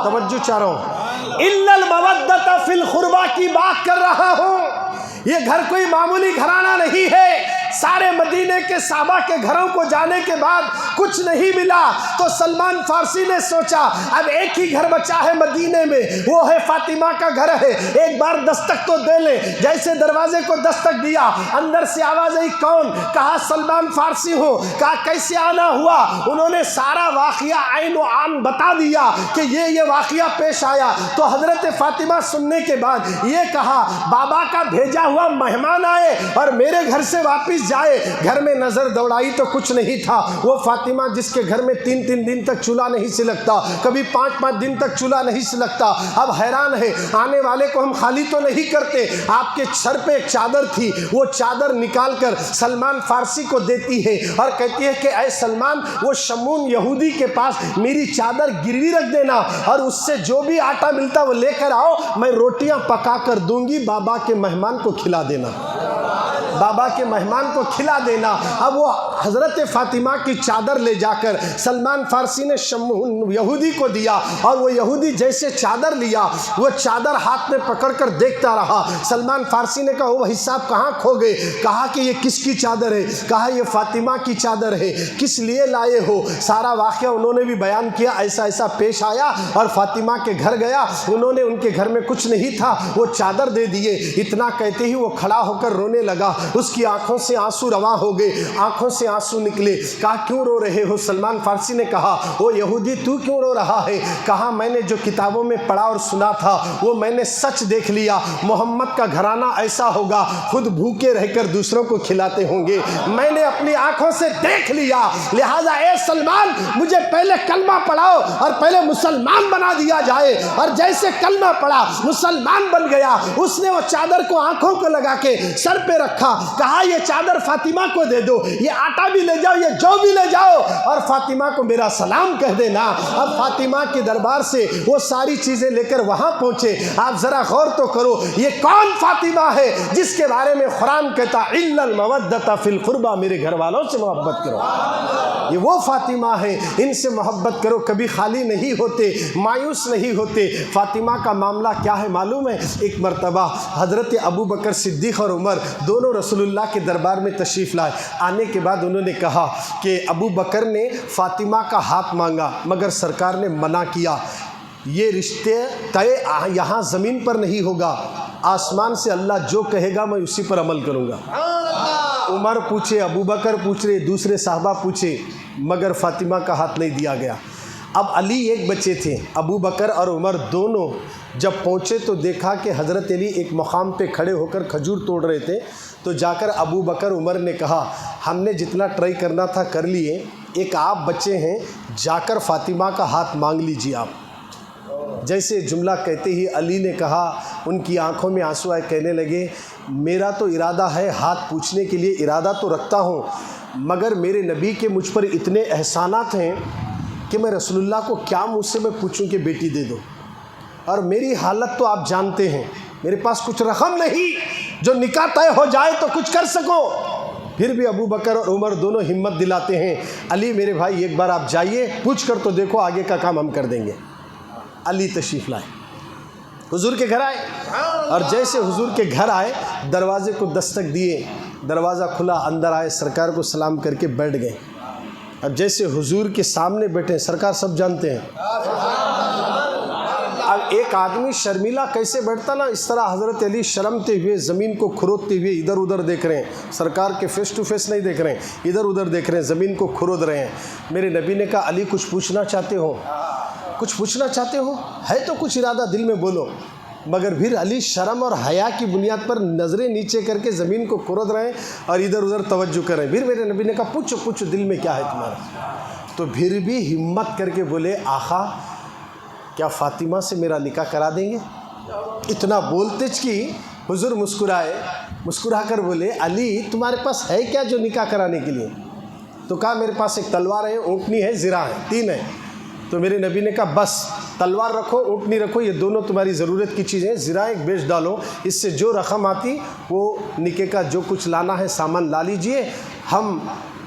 توجہ چاہ رہا ہوں, الا المودۃ فی القربى کی بات کر رہا ہوں. یہ گھر کوئی معمولی گھرانہ نہیں ہے. سارے مدینے کے صحابہ کے گھروں کو جانے کے بعد کچھ نہیں ملا تو سلمان فارسی نے سوچا اب ایک ہی گھر بچا ہے مدینے میں, وہ ہے فاطمہ کا گھر ہے, ایک بار دستک تو دے لیں. جیسے دروازے کو دستک دیا, اندر سے آواز آئی کون؟ کہا سلمان فارسی ہوں. کہا کیسے آنا ہوا؟ انہوں نے سارا واقعہ عین و عام بتا دیا کہ یہ واقعہ پیش آیا. تو حضرت فاطمہ سننے کے بعد یہ کہا بابا کا بھیجا ہوا مہمان آئے اور میرے گھر سے واپس جائے. گھر میں نظر دوڑائی تو کچھ نہیں تھا. وہ فاطمہ جس کے گھر میں 3 دن تک چولہا نہیں سلگتا, کبھی 5 دن تک چولہا نہیں سلگتا, اب حیران ہے آنے والے کو ہم خالی تو نہیں کرتے. آپ کے سر پہ ایک چادر تھی, وہ چادر نکال کر سلمان فارسی کو دیتی ہے اور کہتی ہے کہ اے سلمان وہ شمون یہودی کے پاس میری چادر گروی رکھ دینا اور اس سے جو بھی آٹا ملتا وہ لے کر آؤ, میں روٹیاں پکا کر دوں گی, بابا کے مہمان کو کھلا دینا. بابا کے مہمان کو کھلا دینا. اب وہ حضرت فاطمہ کی چادر لے جا کر سلمان فارسی نے شمون یہودی کو دیا اور وہ یہودی جیسے چادر لیا وہ چادر ہاتھ میں پکڑ کر دیکھتا رہا. سلمان فارسی نے کہا وہ حساب کہاں کھو گئے؟ کہا کہ یہ کس کی چادر ہے؟ کہا یہ فاطمہ کی چادر ہے. کس لیے لائے ہو؟ سارا واقعہ انہوں نے بھی بیان کیا, ایسا ایسا پیش آیا اور فاطمہ کے گھر گیا, انہوں نے ان کے گھر میں کچھ نہیں تھا, وہ چادر دے دیے. اتنا کہتے ہی وہ کھڑا ہو کر رونے لگا. اس کی آنکھوں سے آنسو رواں ہو گئے، آنکھوں سے آنسو نکلے۔ کہا کیوں رو رہے ہو؟ سلمان فارسی نے کہا او یہودی تو کیوں رو رہا ہے؟ کہا میں نے جو کتابوں میں پڑھا اور سنا تھا وہ میں نے سچ دیکھ لیا، محمد کا گھرانہ ایسا ہوگا خود بھوکے رہ کر دوسروں کو کھلاتے ہوں گے، میں نے اپنی آنکھوں سے دیکھ لیا، لہٰذا اے سلمان مجھے پہلے کلمہ پڑھاؤ اور پہلے مسلمان بنا دیا جائے۔ اور جیسے کلمہ پڑھا مسلمان بن گیا، اس نے وہ چادر کو آنکھوں کو لگا کے سر پہ رکھا، کہا یہ چادر فاطمہ کو دے دو، یہ آٹا بھی لے جاؤ، یہ جو بھی لے جاؤ، اور فاطمہ کو میرا سلام کہہ دینا۔ اب فاطمہ کے دربار سے وہ ساری چیزیں لے کر وہاں پہنچے۔ آپ ذرا غور تو کرو، یہ کون فاطمہ ہے جس کے بارے میں قرآن کہتا الا المودۃ فی القربى، میرے گھر والوں سے محبت کرو۔ یہ وہ فاطمہ ہے، ان سے محبت کرو، کبھی خالی نہیں ہوتے، مایوس نہیں ہوتے۔ فاطمہ کا معاملہ کیا ہے معلوم ہے؟ ایک مرتبہ حضرت ابو بکر صدیق اور عمر دونوں رسول اللہ کے دربار میں تشریف لائے۔ آنے کے بعد انہوں نے کہا کہ ابو بکر نے فاطمہ کا ہاتھ مانگا مگر سرکار نے منع کیا، یہ رشتے طے یہاں زمین پر نہیں ہوگا، آسمان سے اللہ جو کہے گا میں اسی پر عمل کروں گا۔ عمر پوچھے، ابو بکر پوچھ رہے، دوسرے صحابہ پوچھے، مگر فاطمہ کا ہاتھ نہیں دیا گیا۔ اب علی ایک بچے تھے، ابو بکر اور عمر دونوں جب پہنچے تو دیکھا کہ حضرت علی ایک مقام پہ کھڑے ہو کر کھجور توڑ رہے تھے، تو جا کر ابو بکر عمر نے کہا ہم نے جتنا ٹرائی کرنا تھا کر لیے، ایک آپ بچے ہیں، جا کر فاطمہ کا ہاتھ مانگ لیجیے آپ۔ جیسے جملہ کہتے ہی علی نے کہا، ان کی آنکھوں میں آنسو آئے، کہنے لگے میرا تو ارادہ ہے ہاتھ پوچھنے کے لیے، ارادہ تو رکھتا ہوں، مگر میرے نبی کے مجھ پر اتنے احسانات ہیں کہ میں رسول اللہ کو کیا منہ سے میں پوچھوں کہ بیٹی دے دو، اور میری حالت تو آپ جانتے ہیں، میرے پاس کچھ رقم نہیں جو نکاح طے ہو جائے تو کچھ کر سکو۔ پھر بھی ابو بکر اور عمر دونوں ہمت دلاتے ہیں، علی میرے بھائی ایک بار آپ جائیے، پوچھ کر تو دیکھو، آگے کا کام ہم کر دیں گے۔ علی تشریف لائے، حضور کے گھر آئے، اور جیسے حضور کے گھر آئے دروازے کو دستک دیے، دروازہ کھلا، اندر آئے، سرکار کو سلام کر کے بیٹھ گئے۔ اب جیسے حضور کے سامنے بیٹھے، سرکار سب جانتے ہیں، اب ایک آدمی شرمیلا کیسے بیٹھتا نا، اس طرح حضرت علی شرمتے ہوئے زمین کو کھرودتے ہوئے ادھر ادھر دیکھ رہے ہیں، سرکار کے فیس ٹو فیس نہیں دیکھ رہے ہیں، ادھر ادھر دیکھ رہے ہیں، زمین کو کھرود رہے ہیں۔ میرے نبی نے کہا علی کچھ پوچھنا چاہتے ہو؟ کچھ پوچھنا چاہتے ہو؟ ہے تو کچھ ارادہ دل میں بولو۔ مگر پھر علی شرم اور حیا کی بنیاد پر نظریں نیچے کر کے زمین کو کھرود رہے ہیں اور ادھر ادھر توجہ کر رہے ہیں۔ پھر میرے نبی نے کہا پوچھو پوچھو، دل میں کیا ہے تمہارا؟ تو پھر بھی ہمت کر کے بولے آقا کیا فاطمہ سے میرا نکاح کرا دیں گے؟ اتنا بولتج کی حضور مسکرائے، مسکرا کر بولے علی تمہارے پاس ہے کیا جو نکاح کرانے کے لیے؟ تو کہا میرے پاس ایک تلوار ہے، اونٹنی ہے، زرہ ہے، 3 ہے۔ تو میرے نبی نے کہا بس تلوار رکھو، اونٹنی رکھو، یہ دونوں تمہاری ضرورت کی چیزیں، زرہ ایک بیچ ڈالو، اس سے جو رقم آتی وہ نکاح کا جو کچھ لانا ہے سامان لا لیجئے، ہم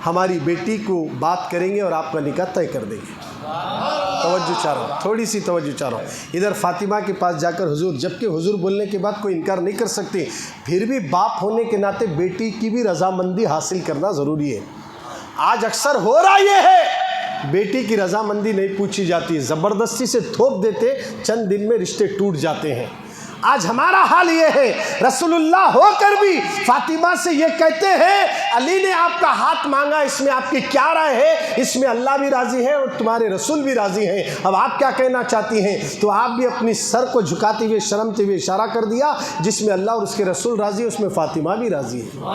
ہماری بیٹی کو بات کریں گے اور آپ کا نکاح طے کر دیں گے۔ توجہ چاہ رہا ہوں، تھوڑی سی توجہ چاہ رہا ہوں۔ ادھر فاطمہ کے پاس جا کر حضور، جبکہ حضور بولنے کے بعد کوئی انکار نہیں کر سکتے، پھر بھی باپ ہونے کے ناطے بیٹی کی بھی رضامندی حاصل کرنا ضروری ہے۔ آج اکثر ہو رہا یہ ہے، بیٹی کی رضامندی نہیں پوچھی جاتی، زبردستی سے تھوپ دیتے، چند دن میں رشتے ٹوٹ جاتے ہیں۔ آج ہمارا حال یہ ہے، رسول اللہ ہو کر بھی فاطمہ سے یہ کہتے ہیں علی نے آپ کا ہاتھ مانگا، اس میں آپ کی کیا رائے ہے؟ اس میں اللہ بھی راضی ہے اور تمہارے رسول بھی راضی ہیں، اب آپ کیا کہنا چاہتی ہیں؟ تو آپ بھی اپنی سر کو جھکاتے ہوئے شرمتے ہوئے اشارہ کر دیا، جس میں اللہ اور اس کے رسول راضی ہے اس میں فاطمہ بھی راضی ہے۔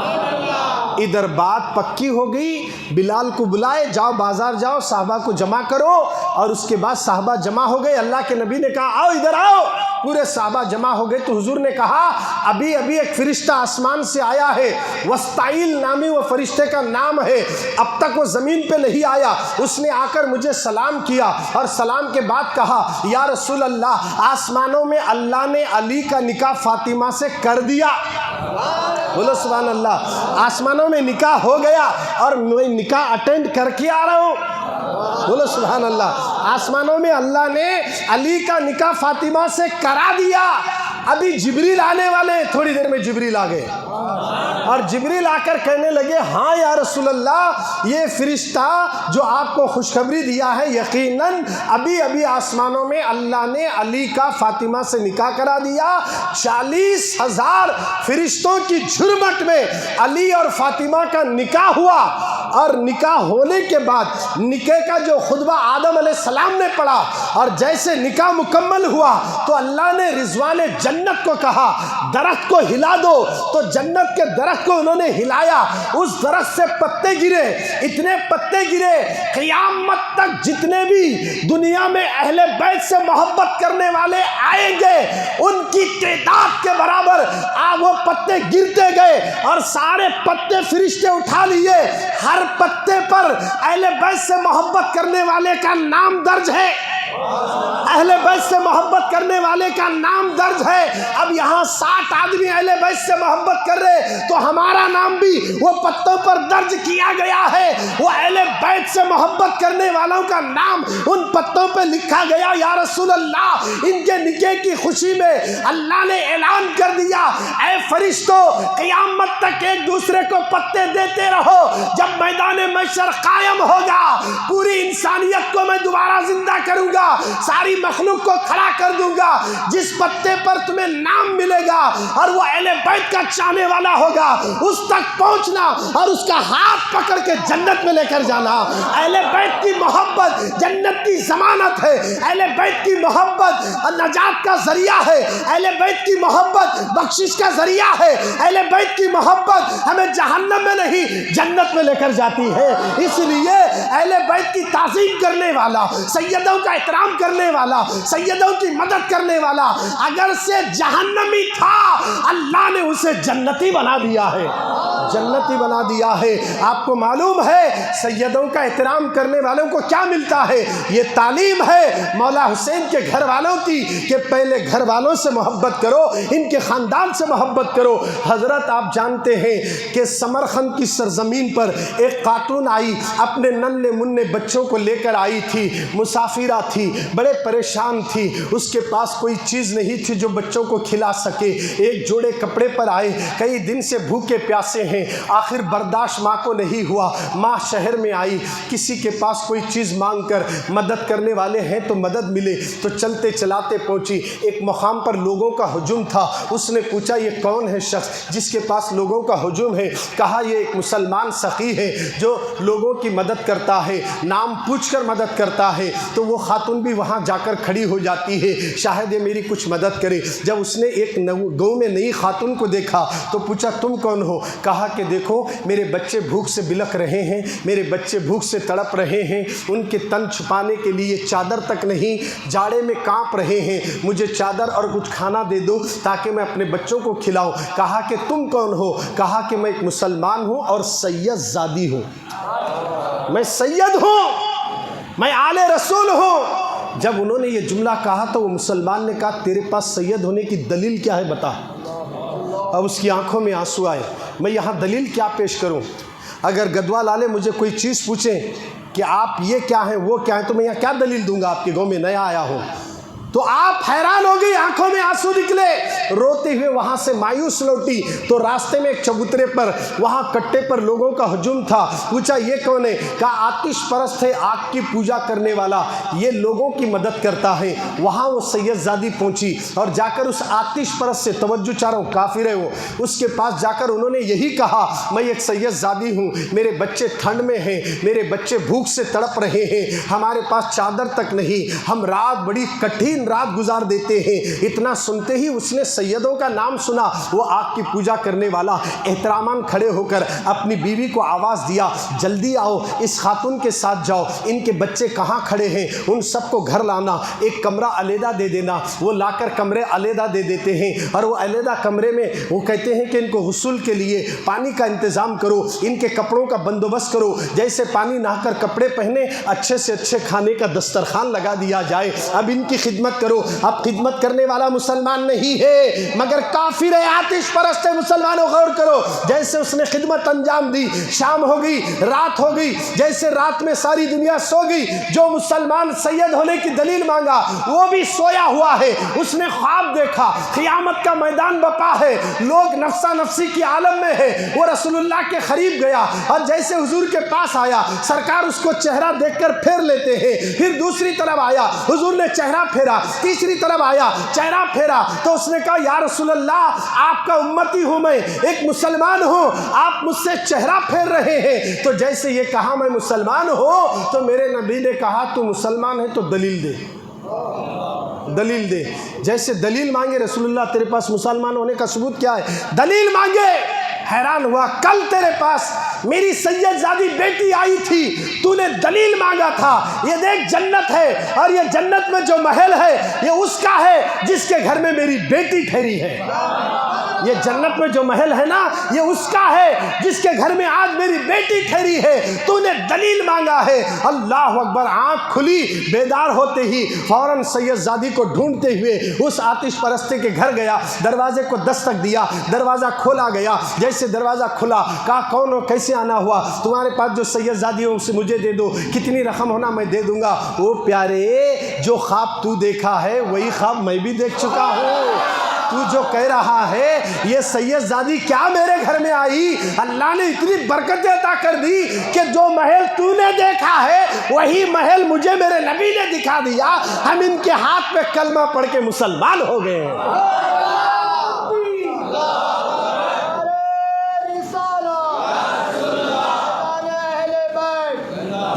ادھر بات پکی ہو گئی، بلال کو بلائے، جاؤ بازار جاؤ، صحابہ کو جمع کرو، اور اس کے بعد صحابہ جمع ہو گئے۔ اللہ کے نبی نے کہا آؤ ادھر آؤ، پورے صحابہ جمع ہو گئے۔ تو حضور نے کہا ابھی ابھی ایک فرشتہ آسمان سے آیا ہے، وسطائل نامی وہ فرشتے کا نام ہے، اب تک وہ زمین پہ نہیں آیا، اس نے آ کر مجھے سلام کیا اور سلام کے بعد کہا یا رسول اللہ، آسمانوں میں اللہ نے علی کا نکاح فاطمہ سے کر دیا۔ بولو سبحان اللہ، آسمانوں میں نکاح ہو گیا اور میں نکاح اٹینڈ کر کے آ رہا ہوں۔ بولو سبحان اللہ، آسمانوں میں اللہ نے علی کا نکاح فاطمہ سے کرا دیا۔ ابھی جبریل آنے والے ہیں، تھوڑی دیر میں جبریل آ گئے۔ اور جبریل آ کر کہنے لگے ہاں یا رسول اللہ، یہ فرشتہ جو آپ کو خوشخبری دیا ہے یقیناً ابھی ابھی آسمانوں میں اللہ نے علی کا فاطمہ سے نکاح کرا دیا۔ 40,000 فرشتوں کی جھرمٹ میں علی اور فاطمہ کا نکاح ہوا، اور نکاح ہونے کے بعد نکاح کا جو خطبہ آدم علیہ السلام نے پڑھا، اور جیسے نکاح مکمل ہوا تو اللہ نے رضوان جنت کو کہا درخت کو ہلا دو، تو جنت کے درخت کو انہوں نے ہلایا، اس درخت سے پتے گرے، اتنے پتے گرے قیامت تک جتنے بھی دنیا میں اہل بیت سے محبت کرنے والے آئیں گے ان کی تعداد کے برابر وہ پتے گرتے گئے، اور سارے پتے فرشتے اٹھا لیے، ہر پتے پر اہل بیت سے محبت کرنے والے کا نام درج ہے، اہل بیت سے محبت کرنے والے کا نام درج ہے۔ اب یہاں 60 آدمی اہل بیت سے محبت کر رہے تو ہمارا نام بھی وہ پتوں پر درج کیا گیا ہے، وہ اہل بیت سے محبت کرنے والوں کا نام ان پتوں پہ لکھا گیا۔ یا رسول اللہ، ان کے نکاح کی خوشی میں اللہ نے اعلان کر دیا اے فرشتوں قیامت تک ایک دوسرے کو پتے دیتے رہو، جب میدان محشر قائم ہوگا پوری انسانیت کو میں دوبارہ زندہ کروں گا، ساری مخلوق کو کھڑا کر دوں گا، جس پتے پر تمہیں نام ملے گا اور وہ اہل بیت کا چاہنے والا ہوگا اس تک پہنچنا اور اس کا ہاتھ پکڑ کے جنت میں لے کر جانا۔ اہل بیت کی محبت جنت کی ضمانت ہے، اہل بیت کی محبت نجات کا ذریعہ ہے، اہل بیت کی محبت بخشش کا ذریعہ ہے، اہل بیت کی محبت ہمیں جہنم میں نہیں جنت میں لے کر جاتی ہے۔ اس لیے اہل بیت کی تعظیم کرنے والا، سیدوں کا احترام کرنے والا، سیدوں کی مدد کرنے والا اگر سے جہنمی تھا اللہ نے اسے جنتی بنا دیا ہے، جنتی بنا دیا ہے۔ آپ کو معلوم ہے سیدوں کا احترام کرنے والوں کو کیا ملتا ہے؟ یہ تعلیم ہے مولا حسین کے گھر والوں کی کہ پہلے گھر والوں سے محبت کرو، ان کے خاندان سے محبت کرو۔ حضرت آپ جانتے ہیں کہ سمرقند کی سرزمین پر ایک خاتون آئی، اپنے ننھے منھے بچوں کو لے کر آئی تھی، مسافرہ تھی، بڑے پریشان تھی، اس کے پاس کوئی چیز نہیں تھی جو بچوں کو کھلا سکے۔ ایک جوڑے کپڑے پر آئے، کئی دن سے بھوکے پیاسے ہیں، آخر برداشت ماں کو نہیں ہوا، ماں شہر میں آئی، کسی کے پاس کوئی چیز مانگ کر مدد کرنے والے ہیں تو مدد ملے، تو چلتے چلاتے پہنچی۔ ایک مقام پر لوگوں کا ہجوم تھا، اس نے پوچھا یہ کون ہے شخص جس کے پاس لوگوں کا ہجوم ہے؟ کہا یہ ایک مسلمان سخی ہے جو لوگوں کی مدد کرتا ہے، نام پوچھ کر مدد کرتا ہے۔ تو وہ خاتون بھی وہاں جا کر کھڑی ہو جاتی ہے، شاید یہ میری کچھ مدد کرے۔ جب اس نے ایک گاؤں میں نئی خاتون کو دیکھا تو پوچھا تم کون ہو؟ کہا کہ دیکھو میرے بچے بھوک سے بلک رہے ہیں، میرے بچے بھوک سے تڑپ رہے ہیں، ان کے تن چھپانے کے لیے چادر تک نہیں، جاڑے میں کانپ رہے ہیں، مجھے چادر اور کچھ کھانا دے دو تاکہ میں اپنے بچوں کو کھلاؤں۔ کہا کہ تم کون ہو؟ کہا کہ میں ایک مسلمان ہوں اور سید زادی ہوں، میں سید ہوں، میں آل رسول ہوں۔ جب انہوں نے یہ جملہ کہا تو وہ مسلمان نے کہا تیرے پاس سید ہونے کی دلیل کیا ہے بتا۔ اب اس کی آنکھوں میں آنسو آئے، میں یہاں دلیل کیا پیش کروں؟ اگر گدوا لالے مجھے کوئی چیز پوچھیں کہ آپ یہ کیا ہیں وہ کیا ہیں تو میں یہاں کیا دلیل دوں گا؟ آپ کے گاؤں میں نیا آیا ہوں تو آپ حیران ہو گئی، آنکھوں میں آنسو نکلے، روتے ہوئے وہاں سے مایوس لوٹی تو راستے میں ایک چبوترے پر وہاں کٹے پر لوگوں کا ہجوم تھا، پوچھا یہ کون ہے؟ کہا آتش پرست ہے، آگ کی پوجا کرنے والا، یہ لوگوں کی مدد کرتا ہے۔ وہاں وہ سید زادی پہنچی اور جا کر اس آتش پرست سے، توجہ چاہ رہا ہوں کافر ہے وہ، اس کے پاس جا کر انہوں نے یہی کہا میں ایک سید زادی ہوں، میرے بچے ٹھنڈ میں ہیں، میرے بچے بھوک سے تڑپ رہے ہیں، ہمارے پاس چادر تک نہیں، ہم رات بڑی کٹھن رات گزار دیتے ہیں۔ اتنا سنتے ہی اس نے سیدوں کا نام سنا، وہ آگ کی پوجا کرنے والا احترامان کھڑے ہو کر اپنی بیوی کو آواز دیا جلدی آؤ، اس خاتون کے ساتھ جاؤ، ان کے بچے کہاں کھڑے ہیں ان سب کو گھر لانا، ایک کمرہ علیحدہ دے دینا۔ وہ لا کر کمرے علیحدہ دے دیتے ہیں اور وہ علیحدہ کمرے میں وہ کہتے ہیں کہ ان کو غسل کے لیے پانی کا انتظام کرو، ان کے کپڑوں کا بندوبست کرو، جیسے پانی نہا کر کپڑے پہنے اچھے سے اچھے کھانے کا دسترخوان لگا دیا جائے۔ اب ان کی خدمت خدمت کرو. اب خدمت کرنے والا مسلمان نہیں ہے مگر کافر ہے, آتش پرست ہے. مسلمانوں غور کرو, جیسے اس نے خدمت انجام دی, شام ہو گئی, رات ہو گئی, جیسے رات میں ساری دنیا سو گئی. جو مسلمان سید ہونے کی دلیل مانگا وہ بھی سویا ہوا ہے. اس نے خواب دیکھا قیامت کا میدان بپا ہے, لوگ نفسا نفسی کی عالم میں ہے. وہ رسول اللہ کے قریب گیا اور جیسے حضور کے پاس آیا, سرکار اس کو چہرہ دیکھ کر پھیر لیتے ہیں. پھر دوسری طرف آیا, حضور نے چہرہ پھیرا. تیسری طرف آیا, چہرہ پھیرا. تو اس نے کہا یا رسول اللہ آپ کا امتی ہوں, میں ایک مسلمان ہوں, آپ مجھ سے چہرہ پھیر رہے ہیں. تو جیسے یہ کہا میں مسلمان ہوں, تو میرے نبی نے کہا تو مسلمان ہے تو دلیل دے, دلیل دے. جیسے دلیل مانگے رسول اللہ, تیرے پاس مسلمان ہونے کا ثبوت کیا ہے؟ دلیل مانگے. حیران ہوا, کل تیرے پاس میری سید زادی بیٹی آئی تھی, تو نے دلیل مانگا تھا. یہ دیکھ جنت ہے, اور یہ جنت میں جو محل ہے یہ اس کا ہے جس کے گھر میں میری بیٹی ٹھہری ہے. یہ جنت میں جو محل ہے نا, یہ اس کا ہے جس کے گھر میں آج میری بیٹی ٹھہری ہے. تو نے دلیل مانگا ہے. اللہ اکبر. آنکھ کھلی, بیدار ہوتے ہی فوراً سید زادی کو ڈھونڈتے ہوئے اس آتش پرستے کے گھر گیا. دروازے کو دستک دیا, دروازہ کھولا گیا. جیسے دروازہ کھلا, کہا کون ہو, کیسے آنا ہوا؟ تمہارے پاس جو سید زادی ہو اسے مجھے دے دو, کتنی رقم ہونا میں دے دوں گا. او پیارے, جو خواب تو دیکھا ہے وہی خواب میں بھی دیکھ چکا ہوں. تو جو کہہ رہا ہے یہ سید زادی کیا میرے گھر میں آئی, اللہ نے اتنی برکتیں عطا کر دی کہ جو محل تو نے دیکھا ہے وہی محل مجھے میرے نبی نے دکھا دیا. ہم ان کے ہاتھ پہ کلمہ پڑھ کے مسلمان ہو گئے.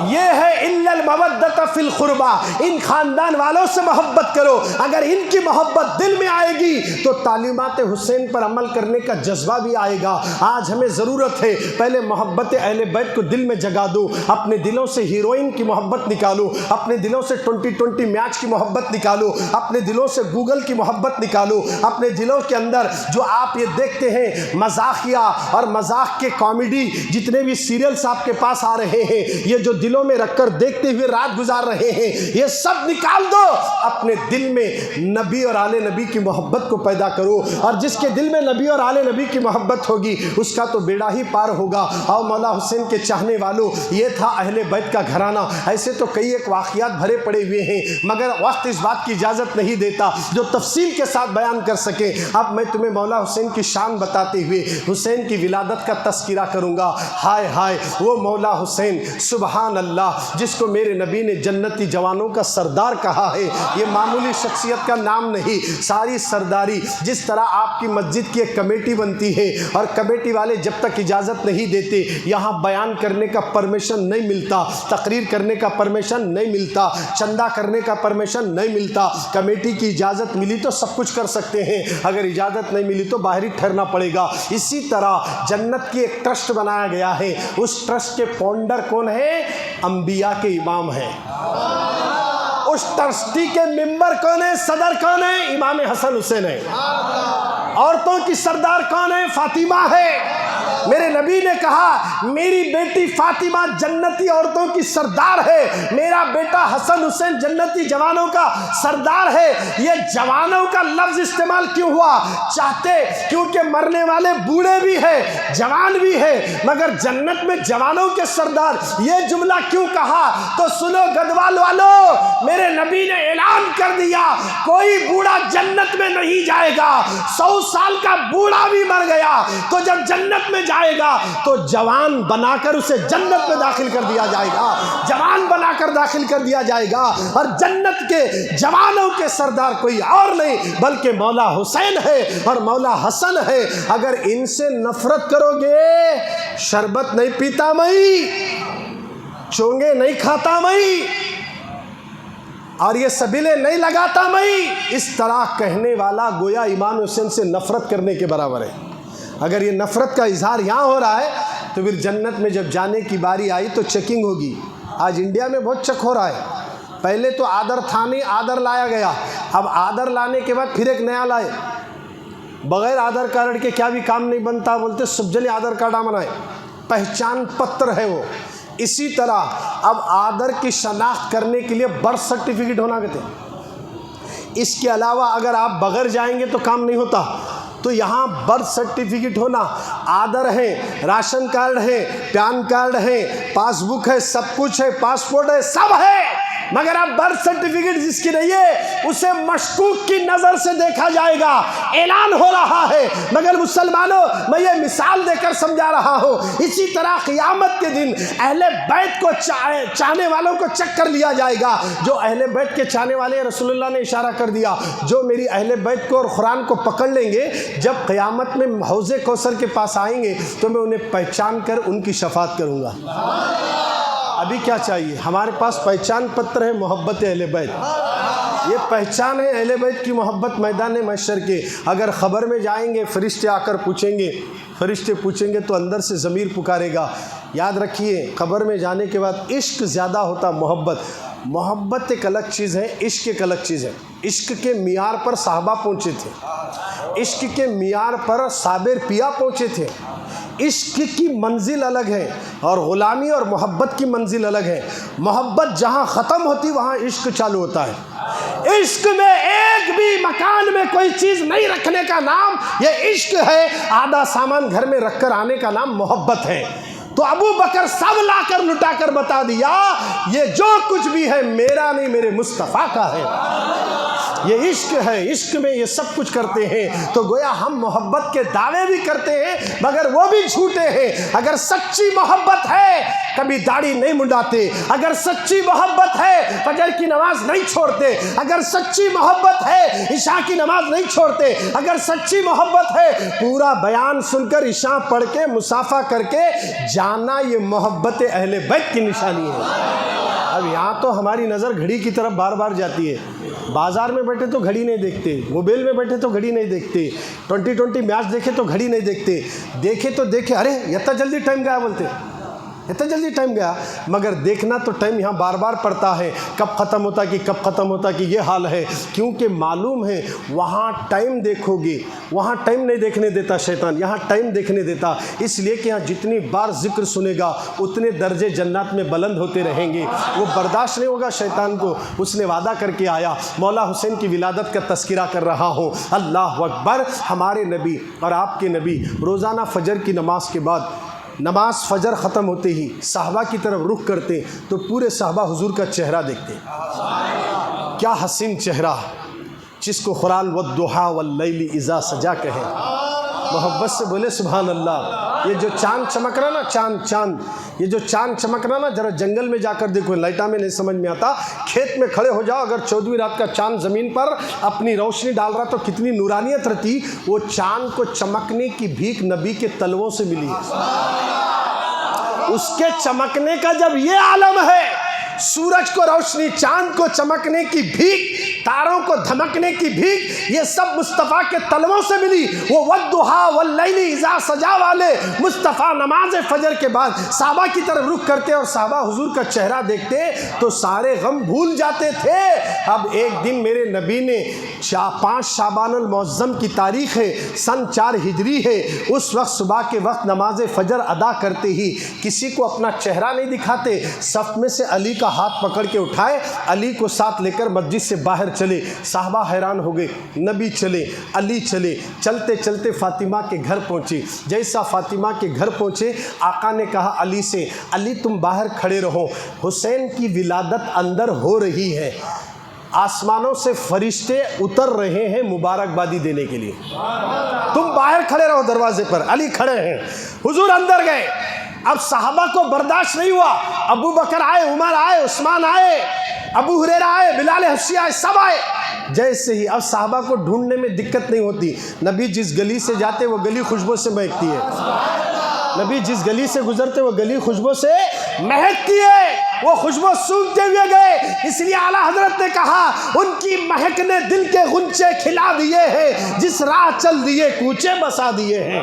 یہ ہے الا المودۃ فی القربى, ان خاندان والوں سے محبت کرو. اگر ان کی محبت دل میں آئے گی تو تعلیمات حسین پر عمل کرنے کا جذبہ بھی آئے گا. آج ہمیں ضرورت ہے پہلے محبت اہل بیت کو دل میں جگا دو. اپنے دلوں سے ہیروئن کی محبت نکالو, اپنے دلوں سے 2020 میچ کی محبت نکالو, اپنے دلوں سے گوگل کی محبت نکالو. اپنے دلوں کے اندر جو آپ یہ دیکھتے ہیں مزاحیہ اور مزاح کے کامیڈی جتنے بھی سیریلز آپ کے پاس آ رہے ہیں, یہ جو دلوں میں رکھ کر دیکھتے ہوئے رات گزار رہے ہیں, یہ سب نکال دو. اپنے دل میں نبی اور آل نبی کی محبت کو پیدا کرو, اور جس کے دل میں نبی اور آل نبی کی محبت ہوگی اس کا تو بیڑا ہی پار ہوگا. اور مولا حسین کے چاہنے والوں, یہ تھا اہل بیت کا گھرانہ. ایسے تو کئی ایک واقعات بھرے پڑے ہوئے ہیں مگر وقت اس بات کی اجازت نہیں دیتا جو تفصیل کے ساتھ بیان کر سکے. اب میں تمہیں مولا حسین کی شان بتاتے ہوئے حسین کی ولادت کا تذکرہ کروں گا. ہائے ہائے, وہ مولا حسین سبحان اللہ جس کو میرے نبی نے جنتی جوانوں کا سردار کہا ہے. یہ معمولی شخصیت کا نام نہیں, ساری سرداری. جس طرح آپ کی مسجد کی ایک کمیٹی بنتی ہے اور کمیٹی والے جب تک اجازت نہیں دیتے یہاں بیان کرنے کا پرمیشن نہیں ملتا, تقریر کرنے کا پرمیشن نہیں ملتا, چندہ کرنے کا پرمیشن نہیں ملتا. کمیٹی کی اجازت ملی تو سب کچھ کر سکتے ہیں, اگر اجازت نہیں ملی تو باہر ہی ٹھہرنا پڑے گا. اسی طرح جنت کی ایک ٹرسٹ بنایا گیا ہے. اس ٹرسٹ کے فاؤنڈر کون ہے؟ انبیاء کے امام ہیں. اس ٹرسٹی کے ممبر کون ہے؟ صدر کون ہے؟ امام حسن حسین ہے. عورتوں کی سردار کون ہے؟ فاطمہ ہے. میرے نبی نے کہا میری بیٹی فاطمہ جنتی عورتوں کی سردار ہے, میرا بیٹا حسن حسین جنتی جوانوں کا سردار ہے. یہ جوانوں کا لفظ استعمال کیوں ہوا؟ چاہتے کیونکہ مرنے والے بوڑھے بھی ہیں, جوان بھی ہیں, مگر جنت میں جوانوں کے سردار. یہ جملہ کیوں کہا؟ تو سنو گدوال والو, میرے نبی نے اعلان کر دیا کوئی بوڑھا جنت میں نہیں جائے گا. 100 سال کا بوڑھا بھی مر گیا تو جب جنت میں جائے گا تو جوان بنا کر اسے جنت میں داخل کر دیا جائے گا, جوان بنا کر داخل کر دیا جائے گا. اور جنت کے جوانوں کے سردار کوئی اور نہیں بلکہ مولا حسین ہے اور مولا حسن ہے. اگر ان سے نفرت کرو گے, شربت نہیں پیتا میں, چونگے نہیں کھاتا میں, اور یہ سبیلے نہیں لگاتا میں, اس طرح کہنے والا گویا امام حسین سے نفرت کرنے کے برابر ہے. اگر یہ نفرت کا اظہار یہاں ہو رہا ہے تو پھر جنت میں جب جانے کی باری آئی تو چیکنگ ہوگی. آج انڈیا میں بہت چیک ہو رہا ہے. پہلے تو آدر تھا نہیں, آدر لایا گیا. اب آدر لانے کے بعد پھر ایک نیا لائے. بغیر آدھار کارڈ کے کیا بھی کام نہیں بنتا, بولتے سب جنے آدھار کارڈ بنائے, پہچان پتر ہے وہ. اسی طرح اب آدھار کی شناخت کرنے کے لیے برتھ سرٹیفکیٹ ہونا کہتے ہیں. اس کے علاوہ اگر آپ بغیر جائیں گے تو کام نہیں ہوتا. تو یہاں برتھ سرٹیفکیٹ ہونا، آدھار ہے، راشن کارڈ ہے، پین کارڈ ہے، پاس بک ہے، سب کچھ ہے، پاسپورٹ ہے، سب ہے، مگر اب برتھ سرٹیفکیٹ جس کی نہیں ہے اسے مشکوک کی نظر سے دیکھا جائے گا. اعلان ہو رہا ہے، مگر مسلمانوں میں یہ مثال دے کر سمجھا رہا ہوں. اسی طرح قیامت کے دن اہل بیت کو چاہنے والوں کو چیک کر لیا جائے گا. جو اہل بیت کے چاہنے والے، رسول اللہ نے اشارہ کر دیا، جو میری اہل بیت کو اور قرآن کو پکڑ لیں گے، جب قیامت میں حوض کوثر کے پاس آئیں گے تو میں انہیں پہچان کر ان کی شفاعت کروں گا. ابھی کیا چاہیے؟ ہمارے پاس پہچان پتر ہے، محبت اہل بیت. یہ پہچان ہے اہل بیت کی محبت میدان محشر کے. اگر خبر میں جائیں گے، فرشتے آ کر پوچھیں گے، فرشتے پوچھیں گے تو اندر سے ضمیر پکارے گا. یاد رکھیے، قبر میں جانے کے بعد عشق زیادہ ہوتا، محبت ایک الگ چیز ہے، عشق ایک الگ چیز ہے. عشق کے معیار پر صحابہ پہنچے تھے، عشق کے معیار پر صابر پیا پہنچے تھے. عشق کی منزل الگ ہے اور غلامی اور محبت کی منزل الگ ہے. محبت جہاں ختم ہوتی وہاں عشق چالو ہوتا ہے. عشق میں ایک بھی مکان میں کوئی چیز نہیں رکھنے کا نام یہ عشق ہے. آدھا سامان گھر میں رکھ کر آنے کا نام محبت ہے. تو ابو بکر سب لا کر لٹا کر بتا دیا، یہ جو کچھ بھی ہے میرا نہیں، میرے مصطفیٰ کا ہے. یہ عشق ہے، عشق میں یہ سب کچھ کرتے ہیں. تو گویا ہم محبت کے دعوے بھی کرتے ہیں مگر وہ بھی جھوٹے ہیں. اگر سچی محبت ہے کبھی داڑھی نہیں منڈاتے، اگر سچی محبت ہے فجر کی نماز نہیں چھوڑتے، اگر سچی محبت ہے عشاء کی نماز نہیں چھوڑتے، اگر سچی محبت ہے پورا بیان سن کر عشاء پڑھ کے مصافحہ کر کے جانا، یہ محبت اہل بیت کی نشانی ہے. اب یہاں تو ہماری نظر گھڑی کی طرف بار بار جاتی ہے. بازار میں بیٹھے تو گھڑی نہیں دیکھتے، موبائل میں بیٹھے تو گھڑی نہیں دیکھتے، 2020 میچ دیکھے تو گھڑی نہیں دیکھتے، دیکھے تو دیکھے ارے اتنا جلدی ٹائم گیا، بولتے اتنا جلدی ٹائم گیا. مگر دیکھنا تو ٹائم یہاں بار بار پڑتا ہے، کب ختم ہوتا کہ کب ختم ہوتا کہ یہ حال ہے. کیونکہ معلوم ہے وہاں ٹائم دیکھو گے، وہاں ٹائم نہیں دیکھنے دیتا شیطان، یہاں ٹائم دیکھنے دیتا. اس لیے کہ یہاں جتنی بار ذکر سنے گا اتنے درجے جنات میں بلند ہوتے رہیں گے. وہ برداشت نہیں ہوگا شیطان کو. اس نے وعدہ کر کے آیا، مولا حسین کی ولادت کا تذکرہ کر رہا ہوں. اللہ اکبر. ہمارے نبی اور آپ کے نبی روزانہ فجر کی نماز کے بعد، نماز فجر ختم ہوتے ہی صحابہ کی طرف رخ کرتے تو پورے صحابہ حضور کا چہرہ دیکھتے. کیا حسین چہرہ، جس کو قرآن والضحیٰ واللیل اذا سجا کہے. محبت سے بولے سبحان اللہ. یہ جو چاند چمک رہا نا، چاند یہ جو چاند چمک رہا نا، ذرا جنگل میں جا کر دیکھو، لائٹا میں نہیں سمجھ میں آتا. کھیت میں کھڑے ہو جاؤ، اگر 14ویں رات کا چاند زمین پر اپنی روشنی ڈال رہا تو کتنی نورانیت رہتی. وہ چاند کو چمکنے کی بھیک نبی کے تلووں سے ملی. اس کے چمکنے کا جب یہ عالم ہے، سورج کو روشنی، چاند کو چمکنے کی بھیک، تاروں کو دھمکنے کی بھیک، یہ سب مصطفیٰ کے تلووں سے ملی. وہ والضحیٰ واللیل اذا سجا والے مصطفیٰ نماز فجر کے بعد صحابہ کی طرف رخ کرتے اور صحابہ حضور کا چہرہ دیکھتے تو سارے غم بھول جاتے تھے. اب ایک دن میرے نبی نے 5 شعبان المعظم کی تاریخ ہے، سن 4 ہجری ہے، اس وقت صبح کے وقت نماز فجر ادا کرتے ہی کسی کو اپنا چہرہ نہیں دکھاتے. صف میں سے علی کا ہاتھ پکڑ کے اٹھائے، علی کو ساتھ لے کر مسجد سے باہر چلے. صحابہ حیران ہو گئے. نبی چلے، علی چلے، چلتے چلتے فاطمہ کے گھر پہنچے. جیسا فاطمہ کے گھر پہنچے، آقا نے کہا علی سے، علی تم باہر کھڑے رہو، حسین کی ولادت اندر ہو رہی ہے، آسمانوں سے فرشتے اتر رہے ہیں مبارکبادی دینے کے لیے، تم باہر کھڑے رہو دروازے پر. علی کھڑے ہیں، حضور اندر گئے. اب صحابہ کو برداشت نہیں ہوا. ابو بکر آئے، عمر آئے، عثمان آئے، ابو ہریرہ آئے، بلال حبشی آئے، سب آئے. جیسے ہی اب صحابہ کو ڈھونڈنے میں دقت نہیں ہوتی. نبی جس گلی سے جاتے وہ گلی خوشبو سے مہکتی ہے. نبی جس گلی سے گزرتے وہ گلی خوشبو سے مہکتی ہے. وہ خوشبو سونگتے ہوئے گئے. اس لیے اعلیٰ حضرت نے کہا ان کی مہک نے دل کے غنچے کھلا دیے ہیں، جس راہ چل دیے کوچے بسا دیے ہیں.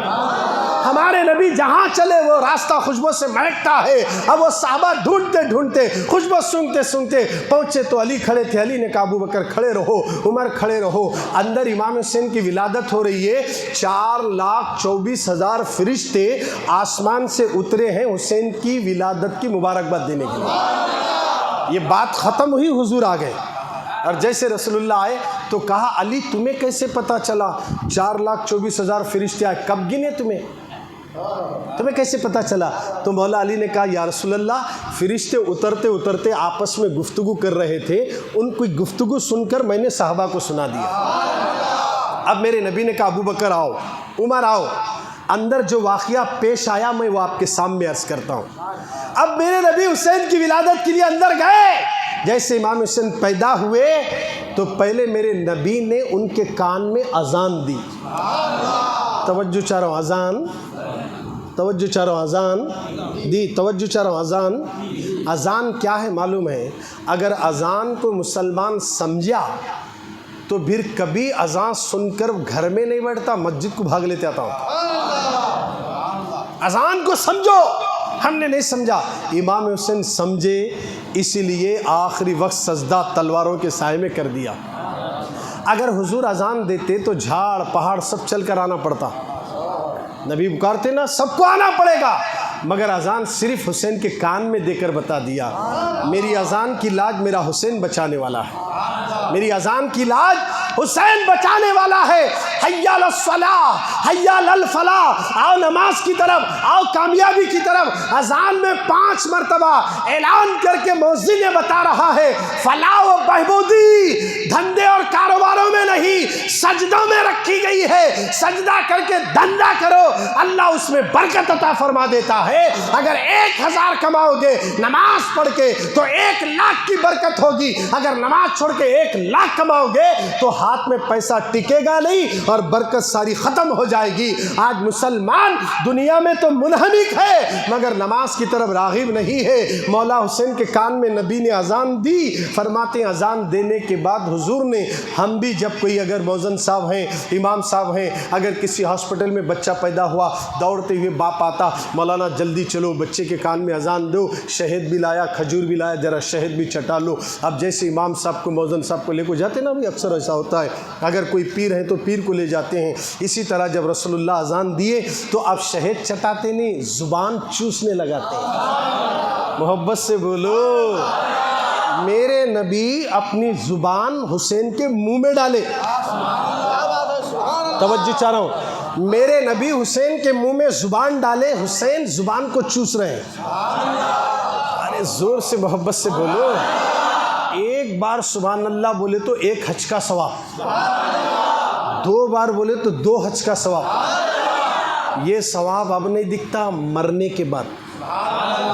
ہمارے نبی جہاں چلے وہ راستہ خوشبو سے مہکتا ہے. اب وہ صحابہ ڈھونڈتے ڈھونڈتے خوشبو سونگتے سونگتے پہنچے تو علی کھڑے تھے. علی نے کہا ابو بکر کھڑے رہو، عمر کھڑے رہو. اندر امام حسین کی ولادت ہو رہی ہے. 4,24,000 فرشتے آسمان سے اترے ہیں حسین کی ولادت کی مبارکباد دینے کے لیے. یہ بات ختم ہوئی، حضور آ گئے. اور جیسے رسول اللہ آئے تو کہا علی تمہیں کیسے پتہ چلا 4,24,000 فرشتے آئے؟ کب گنے تمہیں کیسے پتہ چلا؟ تو مولا علی نے کہا یا رسول اللہ فرشتے اترتے اترتے آپس میں گفتگو کر رہے تھے، ان کی گفتگو سن کر میں نے صحابہ کو سنا دیا۔ اب میرے نبی نے کہا ابو بکر آؤ، عمر آؤ، اندر جو واقعہ پیش آیا میں وہ آپ کے سامنے عرض کرتا ہوں۔ اب میرے نبی حسین کی ولادت کے لیے اندر گئے۔ جیسے امام حسین پیدا ہوئے تو پہلے میرے نبی نے ان کے کان میں اذان دی۔ توجہ چاہ رہا ہوں، اذان، توجہ چاہ رہا ہوں، اذان دی، توجہ چاہ رہا ہوں، اذان۔ اذان کیا ہے معلوم ہے؟ اگر اذان کو مسلمان سمجھا تو پھر کبھی اذان سن کر گھر میں نہیں بیٹھتا، مسجد کو بھاگ لیتے آتا ہوں۔ اذان کو سمجھو، ہم نے نہیں سمجھا، امام حسین سمجھے، اسی لیے آخری وقت سجدہ تلواروں کے سائے میں کر دیا۔ اگر حضور اذان دیتے تو جھاڑ پہاڑ سب چل کر آنا پڑتا، نبی پکارتے نا سب کو آنا پڑے گا، مگر اذان صرف حسین کے کان میں دے کر بتا دیا میری اذان کی لاج میرا حسین بچانے والا ہے، میری اذان کی لاج حسین بچانے والا ہے۔ حی علی الصلاۃ، حی علی الفلاح، آؤ نماز کی طرف، آؤ کامیابی کی طرف۔ اذان میں 5 مرتبہ اعلان کر کے مؤذن نے بتا رہا ہے فلاح و بہبودی دھندے اور کاروباروں میں نہیں، سجدوں میں رکھی گئی ہے۔ سجدہ کر کے دھندا کرو، اللہ اس میں برکت عطا فرما دیتا ہے۔ اگر 1000 کماؤ گے نماز پڑھ کے تو 1,00,000 کی برکت ہوگی، اگر نماز چھوڑ کے 1,00,000 کماؤ گے تو ہاتھ میں پیسہ ٹکے گا نہیں اور برکت ساری ختم ہو جائے گی۔ آج مسلمان دنیا میں تو منہمک ہے مگر نماز کی طرف راغب نہیں ہے۔ مولا حسین کے کان میں نبی نے اذان دی، فرماتے ہیں اذان دینے کے بعد حضور نے، ہم بھی جب کوئی اگر مؤذن صاحب ہیں، امام صاحب ہیں، اگر کسی ہاسپٹل میں بچہ پیدا ہوا دوڑتے ہوئے باپ آتا، مولانا جلدی چلو بچے کے کان میں اذان دو، شہد بھی لایا، کھجور بھی لایا، ذرا شہد بھی چٹا لو۔ اب جیسے امام صاحب کو مؤذن صاحب کو لے کو جاتے نا، بھی اکثر ایسا ہوتا ہے، اگر کوئی پیر ہے تو پیر کو لے جاتے ہیں، اسی طرح جب رسول اللہ اذان دیے تو اب شہد چٹاتے نہیں، زبان چوسنے لگاتے ہیں۔ محبت سے بولو، میرے نبی اپنی زبان حسین کے منہ میں ڈالے، توجہ چاہ رہا ہوں، میرے نبی حسین کے منہ میں زبان ڈالے، حسین زبان کو چوس رہے ہیں۔ ارے زور سے محبت سے بولو، ایک بار سبحان اللہ بولے تو 1 حج کا ثواب، 2 بار بولے تو 2 حج کا ثواب۔ یہ ثواب اب نہیں دکھتا، مرنے کے بعد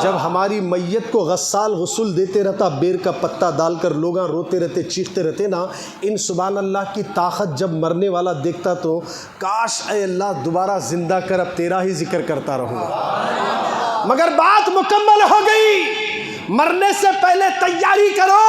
جب ہماری میت کو غسال غسل دیتے رہتا، بیر کا پتہ ڈال کر لوگ روتے رہتے چیختے رہتے نا، ان سبحان اللہ کی طاقت جب مرنے والا دیکھتا تو کاش اے اللہ دوبارہ زندہ کر، اب تیرا ہی ذکر کرتا رہوں گا۔ مگر بات مکمل ہو گئی، مرنے سے پہلے تیاری کرو،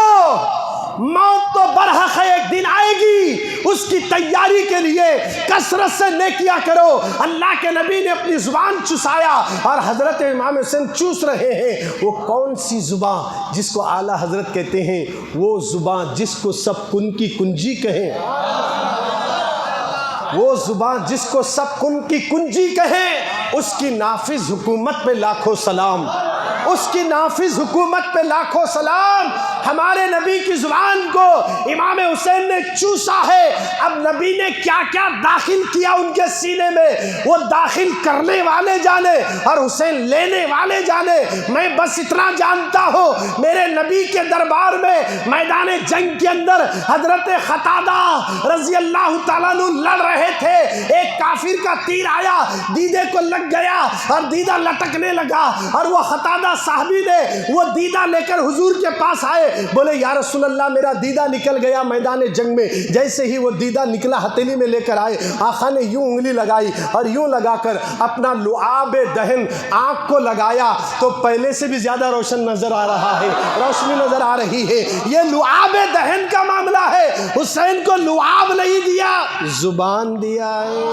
موت تو برحق ہے ایک دن آئے گی، اس کی تیاری کے لیے کثرت سے نیکیاں کرو۔ اللہ کے نبی نے اپنی زبان چسایا اور حضرت امام حسین چوس رہے ہیں۔ وہ کون سی زبان جس کو اعلیٰ حضرت کہتے ہیں؟ وہ زبان جس کو سب کن کی کنجی کہیں، وہ زبان جس کو سب کن کی کنجی کہیں، اس کی نافذ حکومت پہ لاکھوں سلام، اس کی نافذ حکومت پہ لاکھوں سلام۔ ہمارے نبی کی زبان کو امام حسین نے چوسا ہے، اب نبی نے کیا کیا داخل کیا ان کے سینے میں، وہ داخل کرنے والے جانے اور حسین لینے والے جانے۔ میں بس اتنا جانتا ہوں، میرے نبی کے دربار میں میدان جنگ کے اندر حضرت قتادہ رضی اللہ تعالیٰ عنہ لڑ رہے تھے، ایک کافر کا تیر آیا، دیدے کو لگ گیا اور دیدہ لٹکنے لگا، اور وہ قتادہ صحابی نے وہ دیدہ لے کر حضور کے پاس آئے، بولے یا رسول اللہ میرا دیدہ نکل گیا میدان جنگ میں۔ جیسے ہی وہ دیدہ نکلا ہتھیلی میں لے کر آئے، آقا نے یوں انگلی لگائی اور یوں لگا کر اپنا لعاب دہن آنکھ کو لگایا تو پہلے سے بھی زیادہ روشن نظر آ رہا ہے، روشنی نظر آ رہی ہے۔ یہ لعاب دہن کا معاملہ ہے، حسین کو لعاب نہیں دیا، زبان دیا ہے،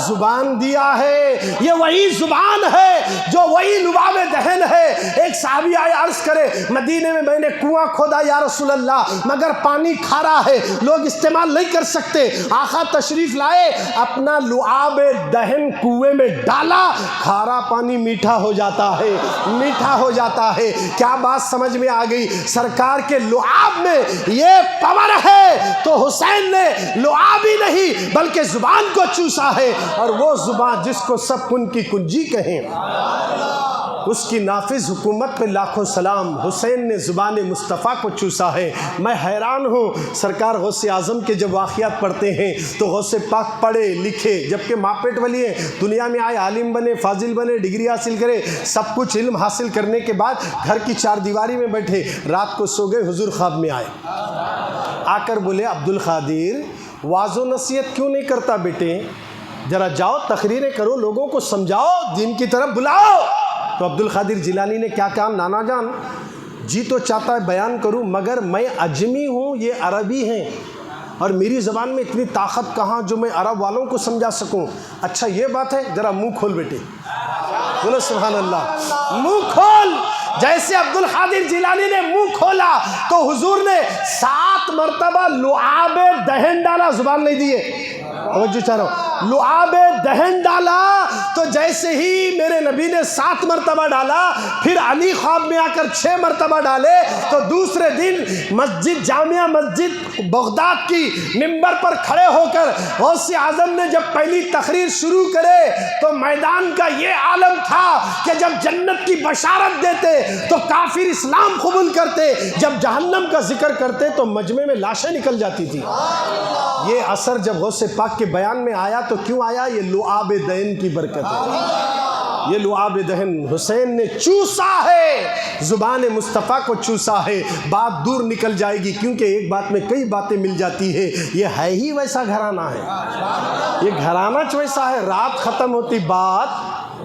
زبان دیا ہے۔ یہ وہی زبان ہے جو وہی لعاب دہن ہے۔ ایک صحابی آئے عرض کرے مدینے میں نے کنواں کھودا یا رسول اللہ، مگر پانی کھارا ہے، لوگ استعمال نہیں کر سکتے۔ آقا تشریف لائے، اپنا لعاب دہن کنویں میں ڈالا، کھارا پانی میٹھا ہو جاتا ہے، میٹھا ہو جاتا ہے۔ کیا بات سمجھ میں آ گئی؟ سرکار کے لعاب میں یہ پاور ہے تو حسین نے لعاب ہی نہیں بلکہ زبان کو چوسا ہے، اور وہ زبان جس کو سب کن کی کنجی کہیں، اس کی نافذ حکومت پہ لاکھوں سلام، حسین نے زبان مصطفیٰ کو چوسا ہے۔ میں حیران ہوں سرکار غوث اعظم کے جب واقعات پڑھتے ہیں تو غوث پاک پڑھے لکھے، جبکہ ماں پیٹ ولی ہیں، دنیا میں آئے، عالم بنے، فاضل بنے، ڈگری حاصل کرے، سب کچھ علم حاصل کرنے کے بعد گھر کی چار دیواری میں بیٹھے، رات کو سو گئے، حضور خواب میں آئے، آ کر بولے عبد القادر واعظ و نصیحت کیوں نہیں کرتا بیٹے، ذرا جاؤ تقریریں کرو، لوگوں کو سمجھاؤ، دین کی طرف بلاؤ۔ تو عبد القادر جیلانی نے کیا کہا، نانا جان جی تو چاہتا ہے بیان کروں مگر میں عجمی ہوں، یہ عربی ہیں اور میری زبان میں اتنی طاقت کہاں جو میں عرب والوں کو سمجھا سکوں۔ اچھا یہ بات ہے، ذرا منہ کھول بیٹے، بولو سبحان اللہ، منہ کھول۔ جیسے عبد القادر جیلانی نے منہ کھولا تو حضور نے 7 مرتبہ لعاب دہن ڈالا، زبان نہیں دیے، توجہ چاہ رہا ہوں، لعاب دہن ڈالا، تو جیسے ہی میرے نبی نے 7 مرتبہ ڈالا، پھر علی خواب میں آ کر 6 مرتبہ ڈالے، تو دوسرے دن مسجد جامعہ مسجد بغداد کی منبر پر کھڑے ہو کر غوث اعظم نے جب پہلی تقریر شروع کرے تو میدان کا یہ عالم تھا کہ جب جنت کی بشارت دیتے تو کافر اسلام قبول کرتے، جب جہنم کا ذکر کرتے تو مجمع میں لاشیں نکل جاتی تھی۔ یہ اثر جب غوث پاک کے بیان میں آیا تو کیوں آیا؟ یہ لعاب دہن کی برکت ہے، یہ لعاب دہن حسین نے چوسا ہے، زبان مصطفیٰ کو چوسا ہے، بات دور نکل جائے گی، کیونکہ ایک بات میں کئی باتیں مل جاتی ہے، یہ ہے ہی ویسا گھرانہ ہے، یہ گھرانہ ویسا ہے، رات ختم ہوتی بات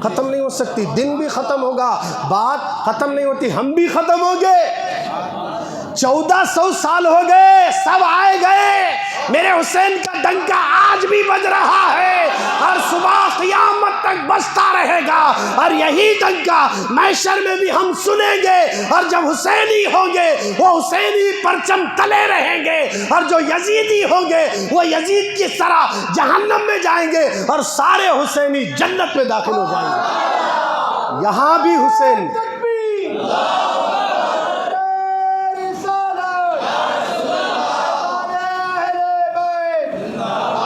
ختم نہیں ہو سکتی، دن بھی ختم ہوگا بات ختم نہیں ہوتی، ہم بھی ختم ہو گئے، 1400 سال ہو گئے، سب آئے گئے، میرے حسین کا ڈنکا آج بھی بج رہا ہے اور صبح قیامت تک بجتا رہے گا، اور یہی ڈنکا محشر میں بھی ہم سنیں گے، اور جب حسینی ہوں گے وہ حسینی پرچم تلے رہیں گے، اور جو یزیدی ہوں گے وہ یزید کی طرح جہنم میں جائیں گے، اور سارے حسینی جنت میں داخل ہو جائیں گے۔ یہاں بھی حسین،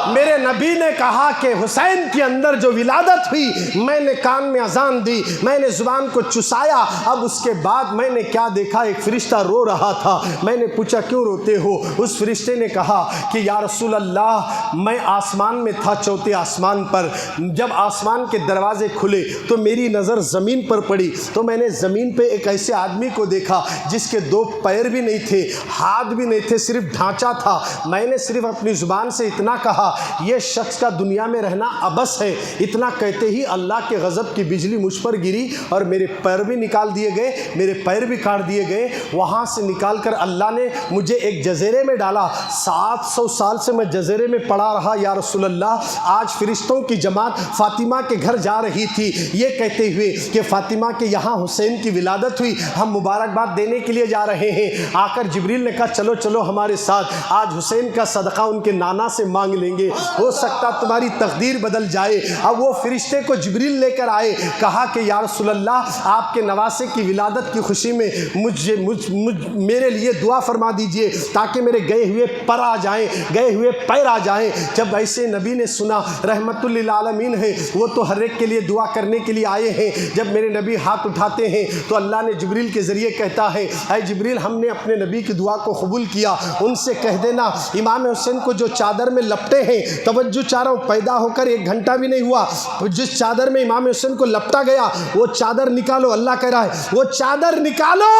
میرے نبی نے کہا کہ حسین کے اندر جو ولادت ہوئی، میں نے کان میں اذان دی، میں نے زبان کو چسایا، اب اس کے بعد میں نے کیا دیکھا، ایک فرشتہ رو رہا تھا، میں نے پوچھا کیوں روتے ہو؟ اس فرشتے نے کہا کہ یا رسول اللہ میں آسمان میں تھا، چوتھے آسمان پر، جب آسمان کے دروازے کھلے تو میری نظر زمین پر پڑی، تو میں نے زمین پہ ایک ایسے آدمی کو دیکھا جس کے 2 پیر بھی نہیں تھے، ہاتھ بھی نہیں تھے، صرف ڈھانچہ تھا، میں نے صرف اپنی زبان سے اتنا کہا یہ شخص کا دنیا میں رہنا ابس ہے، اتنا کہتے ہی اللہ کے غضب کی بجلی مجھ پر گری اور میرے پیر بھی نکال دیے گئے، میرے پیر بھی کاٹ دیے گئے، وہاں سے نکال کر اللہ نے مجھے ایک جزیرے میں ڈالا، 700 سال سے میں جزیرے میں پڑا رہا یا رسول اللہ۔ آج فرشتوں کی جماعت فاطمہ کے گھر جا رہی تھی یہ کہتے ہوئے کہ فاطمہ کے یہاں حسین کی ولادت ہوئی، ہم مبارکباد دینے کے لیے جا رہے ہیں، آ کر جبریل نے کہا چلو چلو ہمارے ساتھ، آج حسین کا صدقہ ان کے نانا سے مانگ لیں گے، ہو سکتا تمہاری تقدیر بدل جائے۔ اب وہ فرشتے کو جبریل لے کر آئے، کہا کہ یا رسول اللہ آپ کے نواسے کی ولادت کی خوشی میں میرے لیے دعا فرما دیجئے تاکہ میرے گئے ہوئے پر آ جائیں، گئے ہوئے پیر آ جائیں۔ جب ایسے نبی نے سنا، رحمت للعالمین ہے وہ تو ہر ایک کے لیے دعا کرنے کے لیے آئے ہیں، جب میرے نبی ہاتھ اٹھاتے ہیں تو اللہ نے جبریل کے ذریعے کہتا ہے اے جبریل ہم نے اپنے نبی کی دعا کو قبول کیا، ان سے کہہ دینا امام حسین کو جو چادر میں لپٹے ہیں، توجہ چاہ رہا ہوں، پیدا ہو کر 1 گھنٹہ بھی نہیں ہوا، جس چادر میں امام حسین کو لپٹا گیا وہ چادر نکالو، اللہ کہہ رہا ہے وہ چادر نکالو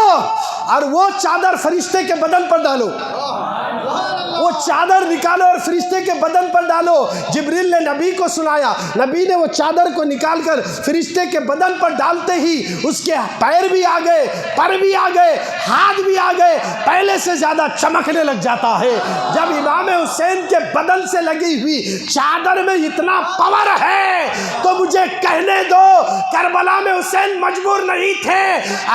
اور وہ چادر فرشتے کے بدن پر ڈالو، وہ چادر نکالو اور فرشتے کے بدن پر ڈالو۔ جبریل نے نبی کو سنایا، نبی نے وہ چادر کو نکال کر فرشتے کے بدن پر ڈالتے ہی اس کے پیر بھی آ گئے، پر بھی آ گئے، ہاتھ بھی آ گئے، پہلے سے زیادہ چمکنے لگ جاتا ہے۔ جب امام حسین کے بدن سے لگی ہوئی چادر میں اتنا پاور ہے تو مجھے کہنے دو کربلا میں حسین مجبور نہیں تھے،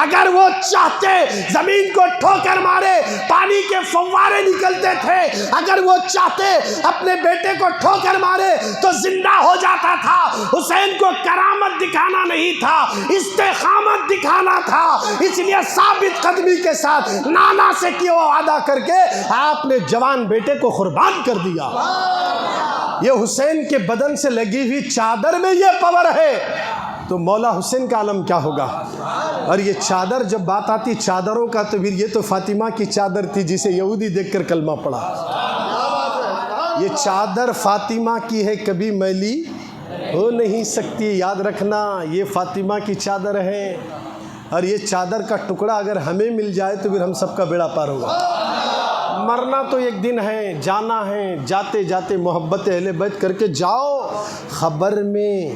اگر وہ چاہتے زمین کو ٹھوکر مارے پانی کے فوارے نکلتے تھے، اگر وہ چاہتے اپنے بیٹے کو ٹھوکر مارے تو زندہ ہو جاتا تھا۔ حسین کو کرامت دکھانا نہیں تھا، استقامت دکھانا تھا، اس لیے ثابت قدمی کے ساتھ نانا سے کیا وعدہ کر کے آپ نے جوان بیٹے کو قربان کر دیا۔ یہ حسین کے بدن سے لگی ہوئی چادر میں یہ پاور ہے، تو مولا حسین کا عالم کیا ہوگا۔ اور یہ چادر جب بات آتی چادروں کا تو پھر یہ تو فاطمہ کی چادر تھی جسے یہودی دیکھ کر کلمہ پڑھا۔ یہ چادر فاطمہ کی ہے، کبھی میلی ہو نہیں سکتی، یاد رکھنا، یہ فاطمہ کی چادر ہے، اور یہ چادر کا ٹکڑا اگر ہمیں مل جائے تو پھر ہم سب کا بیڑا پار ہوگا۔ مرنا تو ایک دن ہے، جانا ہے، جاتے جاتے محبت اہل بیت کر کے جاؤ۔ خبر میں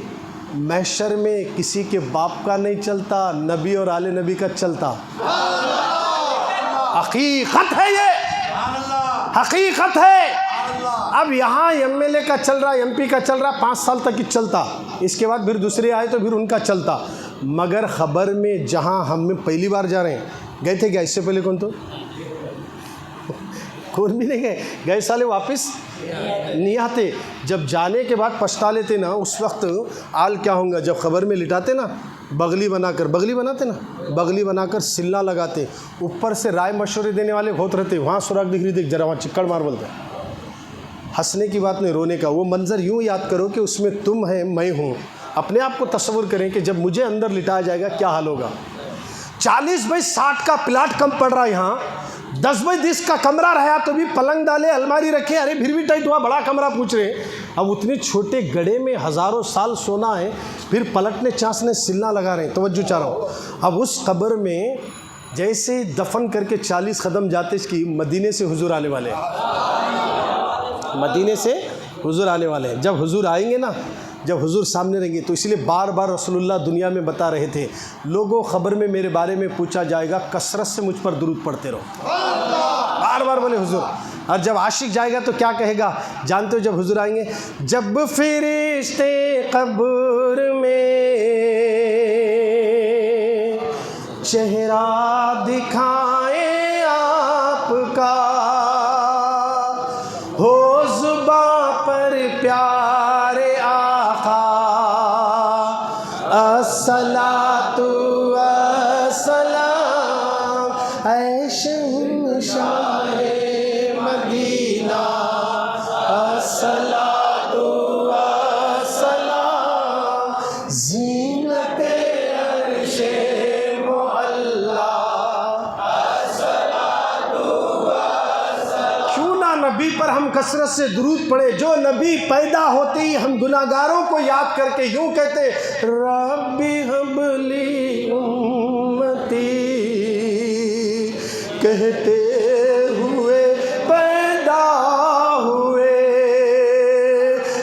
محشر میں کسی کے باپ کا نہیں چلتا، نبی اور آل نبی کا چلتا۔ حقیقت ہے، یہ حقیقت ہے۔ اب یہاں ایم ایل اے کا چل رہا، ایم پی کا چل رہا، 5 سال تک ہی چلتا، اس کے بعد پھر دوسرے آئے تو پھر ان کا چلتا۔ مگر خبر میں جہاں ہم پہلی بار جا رہے ہیں، گئے تھے کیا اس سے پہلے؟ کون تو کون بھی نہیں گئے سالے واپس نہیں آتے۔ جب جانے کے بعد پچھتا لیتے نا، اس وقت آل کیا ہوں گا، جب خبر میں لٹاتے نا، بغلی بناتے نا، بغلی بنا کر سلنا لگاتے، اوپر سے رائے مشورے دینے والے بہت رہتے، وہاں سراغ دکھ رہی دیکھ ذرا وہاں چکڑ مار بولتے۔ ہنسنے کی بات نہیں، رونے کا۔ وہ منظر یوں یاد کرو کہ اس میں تم ہے، میں ہوں۔ اپنے آپ کو تصور کریں کہ جب مجھے اندر لٹایا جائے گا کیا حال ہوگا۔ 40x60 کا پلاٹ کم پڑ رہا یہاں، 10x10 کا کمرہ رہا تو بھی پلنگ ڈالے، الماری رکھے، ارے پھر بھی ٹائٹ ہوا، بڑا کمرہ پوچھ رہے ہیں۔ اب اتنے چھوٹے گڑھے میں ہزاروں سال سونا ہے، پھر پلٹنے چانسنے سلنا لگا رہے ہیں۔ توجہ چاہ رہا ہوں۔ اب اس قبر میں جیسے دفن کر کے 40 قدم جاتے اس کی، مدینے سے حضور آنے والے ہیں، مدینے سے حضور آنے والے ہیں۔ جب حضور آئیں گے نا، جب حضور سامنے رہیں گے، تو اس لیے بار بار رسول اللہ دنیا میں بتا رہے تھے، لوگوں خبر میں میرے بارے میں پوچھا جائے گا، کثرت سے مجھ پر درود پڑھتے رہو، بار بار بولے حضور۔ اور جب عاشق جائے گا تو کیا کہے گا جانتے ہو؟ جب حضور آئیں گے، جب فرشتے قبر میں چہرہ دکھائیں آپ کا، ہو زباں پر پیارے آقا، الصلاۃ والسلام، اے شہنشاہ مدینہ، الصلاۃ والسلام، زینت عرش معلا، الصلاۃ والسلام۔ کیوں نہ نبی پر ہم کثرت سے درود پڑھے؟ جو نبی پیدا ہوتے ہی ہم گناہگاروں کو یاد کر کے یوں کہتے، ربی حب لی امتی، کہتے ہوئے پیدا ہوئے،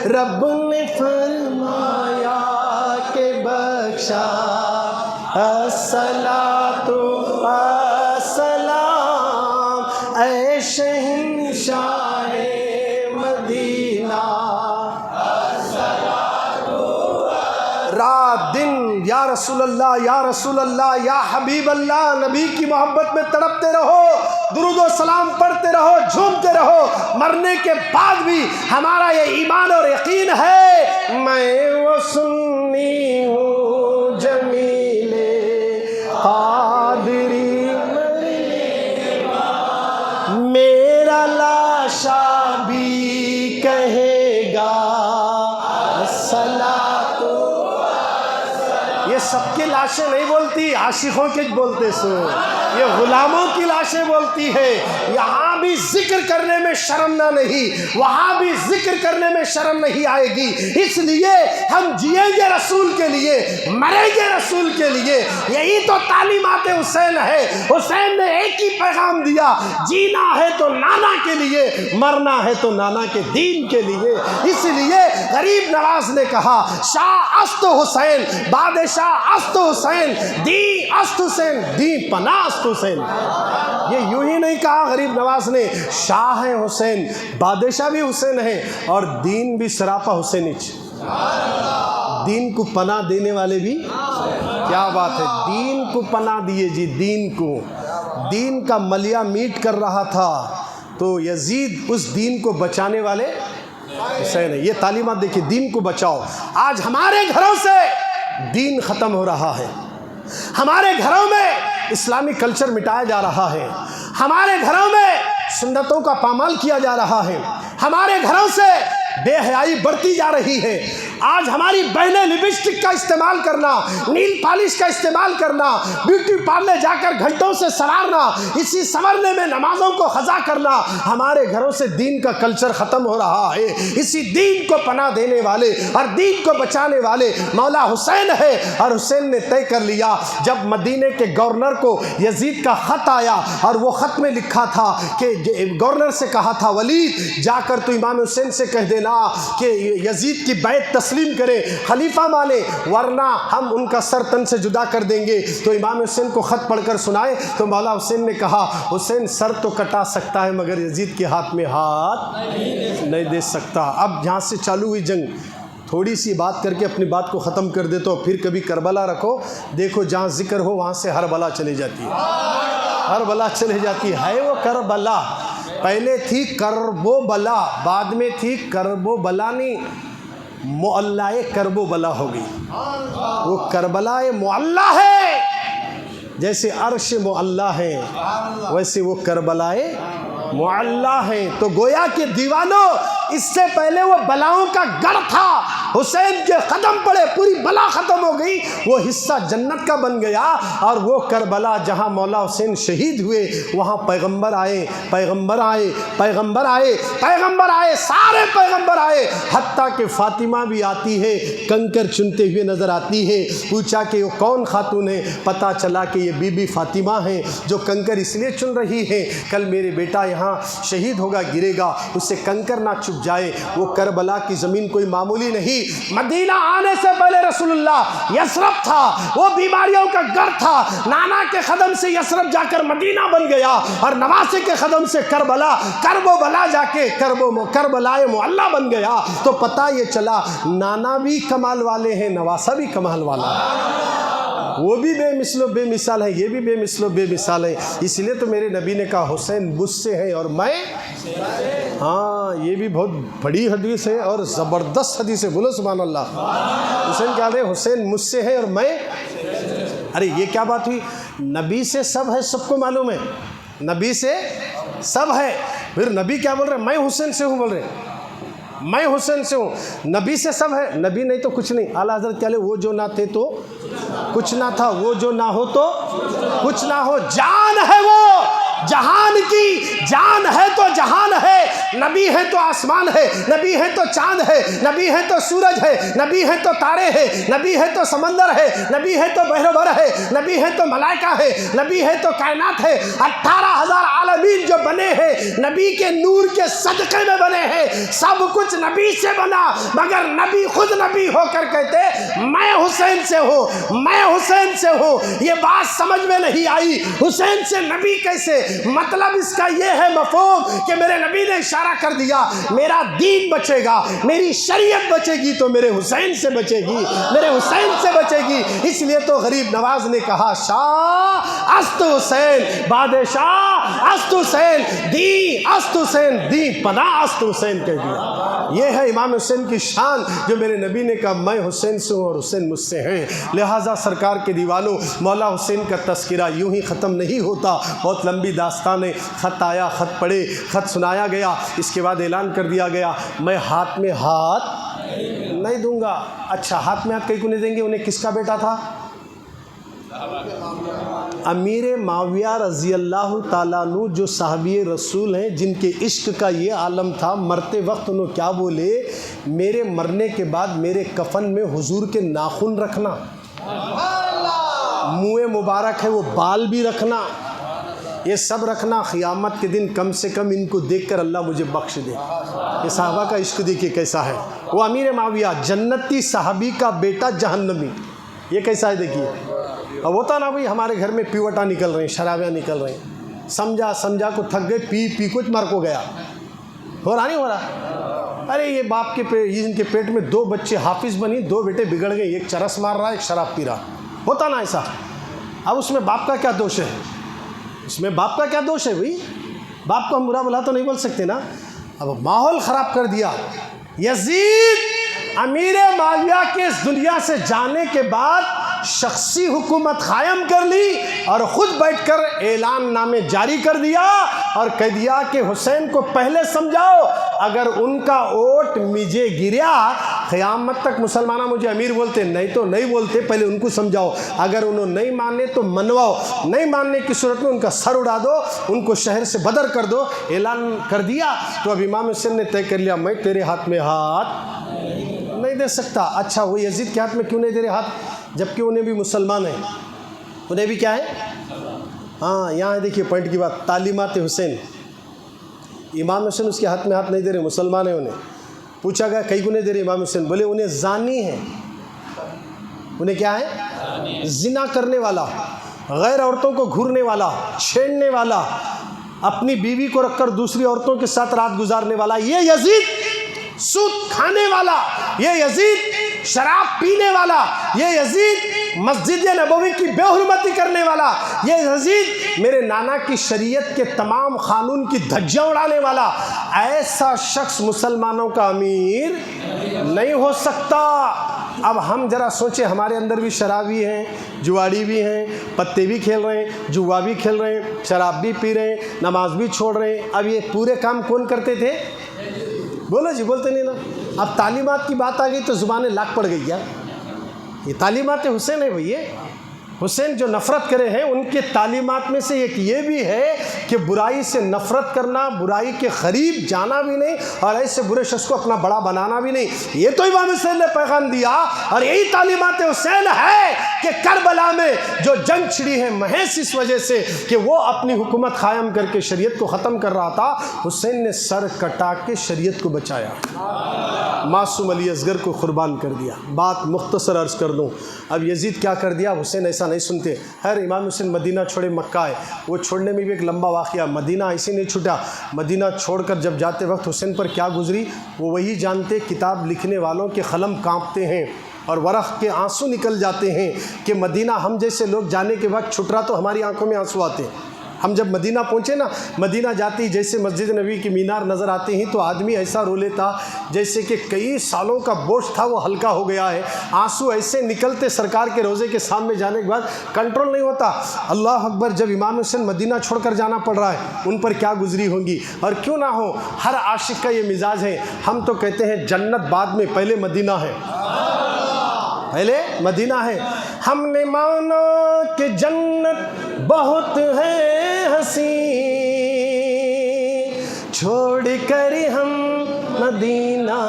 رب نے فرمایا کہ بخشا، الصلاۃ والسلام، اے شہنشاہ مدینہ، رات دن یا رسول اللہ، یا رسول اللہ، یا حبیب اللہ، نبی کی محبت میں تڑپتے رہو، درود و سلام پڑھتے رہو، جھومتے رہو۔ مرنے کے بعد بھی ہمارا یہ ایمان اور یقین ہے، میں وہ سنی ہوں جمیل قادری، میرا لاشا بھی کہے گا الصلاۃ۔ یہ سب کی لاشیں نہیں بولتی، عاشقوں کے بولتے سو، یہ غلاموں کی لاشیں بولتی ہے۔ یہاں بھی ذکر کرنے میں شرم نہ نہیں، وہاں بھی ذکر کرنے میں شرم نہیں آئے گی، اس لیے ہم جئیں گے رسول کے لیے، مریں گے رسول کے لیے۔ یہی تو تعلیمات حسین ہے۔ حسین نے ایک ہی پیغام دیا، جینا ہے تو نانا کے لیے، مرنا ہے تو نانا کے دین کے لیے۔ اس لیے غریب نواز نے کہا، شاہ است حسین، بادشاہ است حسین، دی است حسین، دی پناہ است حسین۔ یہ یوں ہی نہیں کہا غریب نواز نے، شاہ ہیں حسین، بادشاہ بھی حسین ہیں، اور دین بھی سراپا حسینچ، دین کو پناہ دینے والے بھی۔ کیا بات ہے، دین کو پناہ دیے جی، دین کو، دین کا ملیا میٹ کر رہا تھا تو یزید اس دین کو بچانے والے حسین ہے. یہ تعلیمات دیکھیے, دین کو بچاؤ. آج ہمارے گھروں سے دین ختم ہو رہا ہے, ہمارے گھروں میں اسلامی کلچر مٹایا جا رہا ہے, ہمارے گھروں میں سنتوں کا پامال کیا جا رہا ہے, ہمارے گھروں سے بے حیائی بڑھتی جا رہی ہے. آج ہماری بہنیں لپسٹک کا استعمال کرنا, نیل پالش کا استعمال کرنا, بیوٹی پارلر جا کر گھنٹوں سے سنوارنا, اسی سنورنے میں نمازوں کو قضا کرنا, ہمارے گھروں سے دین کا کلچر ختم ہو رہا ہے. اسی دین کو پناہ دینے والے اور دین کو بچانے والے مولا حسین ہے. اور حسین نے طے کر لیا, جب مدینے کے گورنر کو یزید کا خط آیا اور وہ خط میں لکھا تھا کہ گورنر سے کہا تھا, ولید جا کر تو امام حسین سے کہہ دینا کہ یزید کی بیعت تسلیم کرے, خلیفہ مانے, ورنہ ہم ان کا سر تن سے جدا کر دیں گے. تو امام حسین کو خط پڑھ کر سنائے تو مولا حسین نے کہا, حسین سر تو کٹا سکتا ہے مگر یزید کے ہاتھ میں ہاتھ نہیں دے سکتا. اب جہاں سے چالو ہوئی جنگ, تھوڑی سی بات کر کے اپنی بات کو ختم کر دیتا ہوں. پھر کبھی کربلا رکھو, دیکھو جہاں ذکر ہو وہاں سے ہر بلا چلی جاتی ہے, ہر بلا چلی جاتی ہے. وہ کربلا پہلے تھی کرب و بلا, بعد میں تھی کرب و بلا نہیں, معلّہ کرب و بلا ہو گئی. وہ کربلا معلّہ ہے, جیسے عرش معلّہ ہے ویسے وہ کربلا معلّہ ہے. تو گویا کہ دیوانوں, اس سے پہلے وہ بلاؤں کا گڑھ تھا, حسین کے قدم پڑے پوری بلا ختم ہو گئی, وہ حصہ جنت کا بن گیا. اور وہ کربلا جہاں مولا حسین شہید ہوئے وہاں پیغمبر آئے, پیغمبر آئے, پیغمبر آئے, پیغمبر آئے, سارے پیغمبر آئے, حتیٰ کہ فاطمہ بھی آتی ہے, کنکر چنتے ہوئے نظر آتی ہے. پوچھا کہ وہ کون خاتون ہے, پتہ چلا کہ یہ بی بی فاطمہ ہیں جو کنکر اس لیے چن رہی ہے, کل میرے بیٹا یہاں شہید ہوگا, گرے گا, اس سے کنکر نہ چپ جائے. وہ کربلا کی زمین کوئی معمولی نہیں. مدینہ آنے سے پہلے رسول اللہ یثرب تھا, وہ بیماریوں کا گھر تھا. نانا کے قدم سے یثرب جا کر مدینہ بن گیا, اور نواسے کے قدم سے کربلا, کرب و بلا جا کے کربلا معلّہ بن گیا. تو پتہ یہ چلا نانا بھی کمال والے ہیں, نواسا بھی کمال والا ہے. وہ بھی بے مثل و بے مثال ہے, یہ بھی بے مثل و بے مثال ہے. اس لیے تو میرے نبی نے کہا حسین مجھ سے ہے اور میں, ہاں یہ بھی بہت بڑی حدیث ہے اور زبردست حدیث ہے, بولو سبحان اللہ. حسین کیا ہے, حسین مجھ سے ہے اور میں. ارے یہ کیا بات ہوئی, نبی سے سب ہے, سب کو معلوم ہے, نبی سے سب ہے. پھر نبی کیا بول رہے, میں حسین سے ہوں, بول رہے میں حسین سے ہوں. نبی سے سب ہے, نبی نہیں تو کچھ نہیں. اعلیٰ حضرت کیا لے, وہ جو نہ تھے تو کچھ نہ تھا, وہ جو نہ ہو تو کچھ نہ ہو. جان ہے وہ جہان کی, جان ہے تو جہان ہے. نبی ہے تو آسمان ہے, نبی ہے تو چاند ہے, نبی ہے تو سورج ہے, نبی ہے تو تارے ہے, نبی ہے تو سمندر ہے, نبی ہے تو بحر بر ہے, نبی ہے تو ملائکہ ہے, نبی ہے تو کائنات ہے. 18,000 عالمین جو بنے ہیں نبی کے نور کے صدقے میں بنے ہیں. سب کچھ نبی سے بنا, مگر نبی خود نبی ہو کر کہتے میں حسین سے ہوں, میں حسین سے ہوں. یہ بات سمجھ میں نہیں آئی, حسین سے نبی کیسے. مطلب اس کا یہ ہے مفہوم کہ میرے نبی نے اشارہ کر دیا, میرا دین بچے گا, میری شریعت بچے گی تو میرے حسین سے بچے گی, میرے حسین سے بچے گی. اس لیے تو غریب نواز نے کہا شاہ است حسین, بادشاہ است حسین, دی است حسین, دی پناہ است حسین کہہ دیا. یہ ہے امام حسین کی شان, جو میرے نبی نے کہا میں حسین سے ہوں اور حسین مجھ سے ہیں. لہٰذا سرکار کے دیوانوں, مولا حسین کا تذکرہ یوں ہی ختم نہیں ہوتا, بہت لمبی داستان ہے. خط آیا, خط پڑھے, خط سنایا گیا, اس کے بعد اعلان کر دیا گیا میں ہاتھ میں ہاتھ نہیں دوں گا. اچھا ہاتھ میں ہاتھ کہیں کو نہیں دیں گے, انہیں کس کا بیٹا تھا, امیر معاویہ رضی اللہ تعالیٰ عنہ, جو صحابی رسول ہیں جن کے عشق کا یہ عالم تھا. مرتے وقت انہوں کیا بولے, میرے مرنے کے بعد میرے کفن میں حضور کے ناخن رکھنا, منہ مبارک ہے وہ بال بھی رکھنا, یہ سب رکھنا. قیامت کے دن کم سے کم ان کو دیکھ کر اللہ مجھے بخش دے. یہ صحابہ کا عشق دیکھیے کیسا ہے. وہ امیر معاویہ جنتی صحابی کا بیٹا جہنمی, یہ کیسا ہے دیکھیے. اب ہوتا نا بھائی ہمارے گھر میں پیوٹا نکل رہے ہیں, شرابیاں نکل رہے ہیں, سمجھا کو تھک گئے, پی پی کچھ مر کو گیا, ہو رہا نہیں ہو رہا. ارے یہ باپ کے ان کے پیٹ میں 2 بچے حافظ بنی, 2 بیٹے بگڑ گئے, ایک چرس مار رہا ہے, ایک شراب پی رہا. ہوتا نا ایسا. اب اس میں باپ کا کیا دوش ہے, اس میں باپ کا کیا دوش ہے بھائی. باپ کو ہم برا بلا تو نہیں بول سکتے نا. اب ماحول خراب کر دیا. یزید امیر معاویہ کے اس دنیا سے جانے کے بعد شخصی حکومت قائم کر لی اور خود بیٹھ کر اعلان نامے جاری کر دیا اور کہہ دیا کہ حسین کو پہلے سمجھاؤ, اگر ان کا ووٹ مجھے گریا قیامت تک مسلمانہ مجھے امیر بولتے, نہیں تو نہیں بولتے, پہلے ان کو سمجھاؤ, اگر انہوں نہیں مانے تو منواؤ, نہیں ماننے کی صورت میں ان کا سر اڑا دو, ان کو شہر سے بدر کر دو. اعلان کر دیا تو اب امام حسین نے طے کر لیا میں تیرے ہاتھ میں ہاتھ نہیں دے سکتا. اچھا وہ یزید کے ہاتھ میں کیوں نہیں دے رہے ہاتھ, جبکہ انہیں بھی مسلمان ہیں, انہیں بھی کیا ہے, ہاں یہاں دیکھیے پوائنٹ کی بات, تعلیمات حسین. امام حسین اس کے ہاتھ میں ہاتھ نہیں دے رہے, مسلمان ہیں. انہیں پوچھا گیا کئی کو نہیں دے رہے امام حسین, بولے انہیں زانی ہیں, انہیں کیا ہے, زنا کرنے والا, غیر عورتوں کو گھورنے والا, چھیڑنے والا, اپنی بیوی کو رکھ کر دوسری عورتوں کے ساتھ رات گزارنے والا, یہ یزید سود کھانے والا, یہ یزید شراب پینے والا, یہ یزید مسجد نبوی کی بے حرمتی کرنے والا, یہ یزید میرے نانا کی شریعت کے تمام قانون کی دھجیاں اڑانے والا. ایسا شخص مسلمانوں کا امیر نہیں ہو سکتا. اب ہم ذرا سوچیں, ہمارے اندر بھی شرابی ہیں, جواڑی بھی ہیں, پتے بھی کھیل رہے ہیں, جوا بھی کھیل رہے ہیں, شراب بھی پی رہے ہیں, نماز بھی چھوڑ رہے ہیں. اب یہ پورے کام کون کرتے تھے, بولو جی, بولتے نہیں نا. اب تعلیمات کی بات آ گئی تو زبانیں لاکھ پڑ گئی. یہ تعلیمات حسین ہے بھئی. حسین جو نفرت کرے ہیں ان کے تعلیمات میں سے ایک یہ بھی ہے کہ برائی سے نفرت کرنا, برائی کے قریب جانا بھی نہیں, اور ایسے برے شخص کو اپنا بڑا بنانا بھی نہیں. یہ تو امام حسین نے پیغام دیا, اور یہی تعلیمات حسین ہے کہ کربلا میں جو جنگ چھڑی ہے محض اس وجہ سے کہ وہ اپنی حکومت قائم کر کے شریعت کو ختم کر رہا تھا, حسین نے سر کٹا کے شریعت کو بچایا, معصوم علی اصغر کو قربان کر دیا. بات مختصر عرض کر دوں, اب یزید کیا کر دیا, حسین ایسا نہیں سنتے. خیر امام حسین مدینہ چھوڑے مکہ ہے, وہ چھوڑنے میں بھی ایک لمبا واقعہ. مدینہ ایسے نہیں چھوٹا, مدینہ چھوڑ کر جب جاتے وقت حسین پر کیا گزری وہ وہی جانتے. کتاب لکھنے والوں کے قلم کانپتے ہیں اور ورق کے آنسو نکل جاتے ہیں کہ مدینہ ہم جیسے لوگ جانے کے وقت چھٹ رہا تو ہماری آنکھوں میں آنسو آتے ہیں. ہم جب مدینہ پہنچے نا, مدینہ جاتے ہی جیسے مسجد نبوی کی مینار نظر آتے ہیں تو آدمی ایسا رو لیتا جیسے کہ کئی سالوں کا بوجھ تھا وہ ہلکا ہو گیا ہے. آنسو ایسے نکلتے سرکار کے روضے کے سامنے جانے کے بعد, کنٹرول نہیں ہوتا. اللہ اکبر, جب امام حسین مدینہ چھوڑ کر جانا پڑ رہا ہے ان پر کیا گزری ہوں گی. اور کیوں نہ ہو, ہر عاشق کا یہ مزاج ہے. ہم تو کہتے ہیں جنت بعد میں, پہلے مدینہ ہے, پہلے مدینہ ہے. ہم نے مانا کہ جنت بہت ہے ہنسی, چھوڑ کر ہم مدینہ,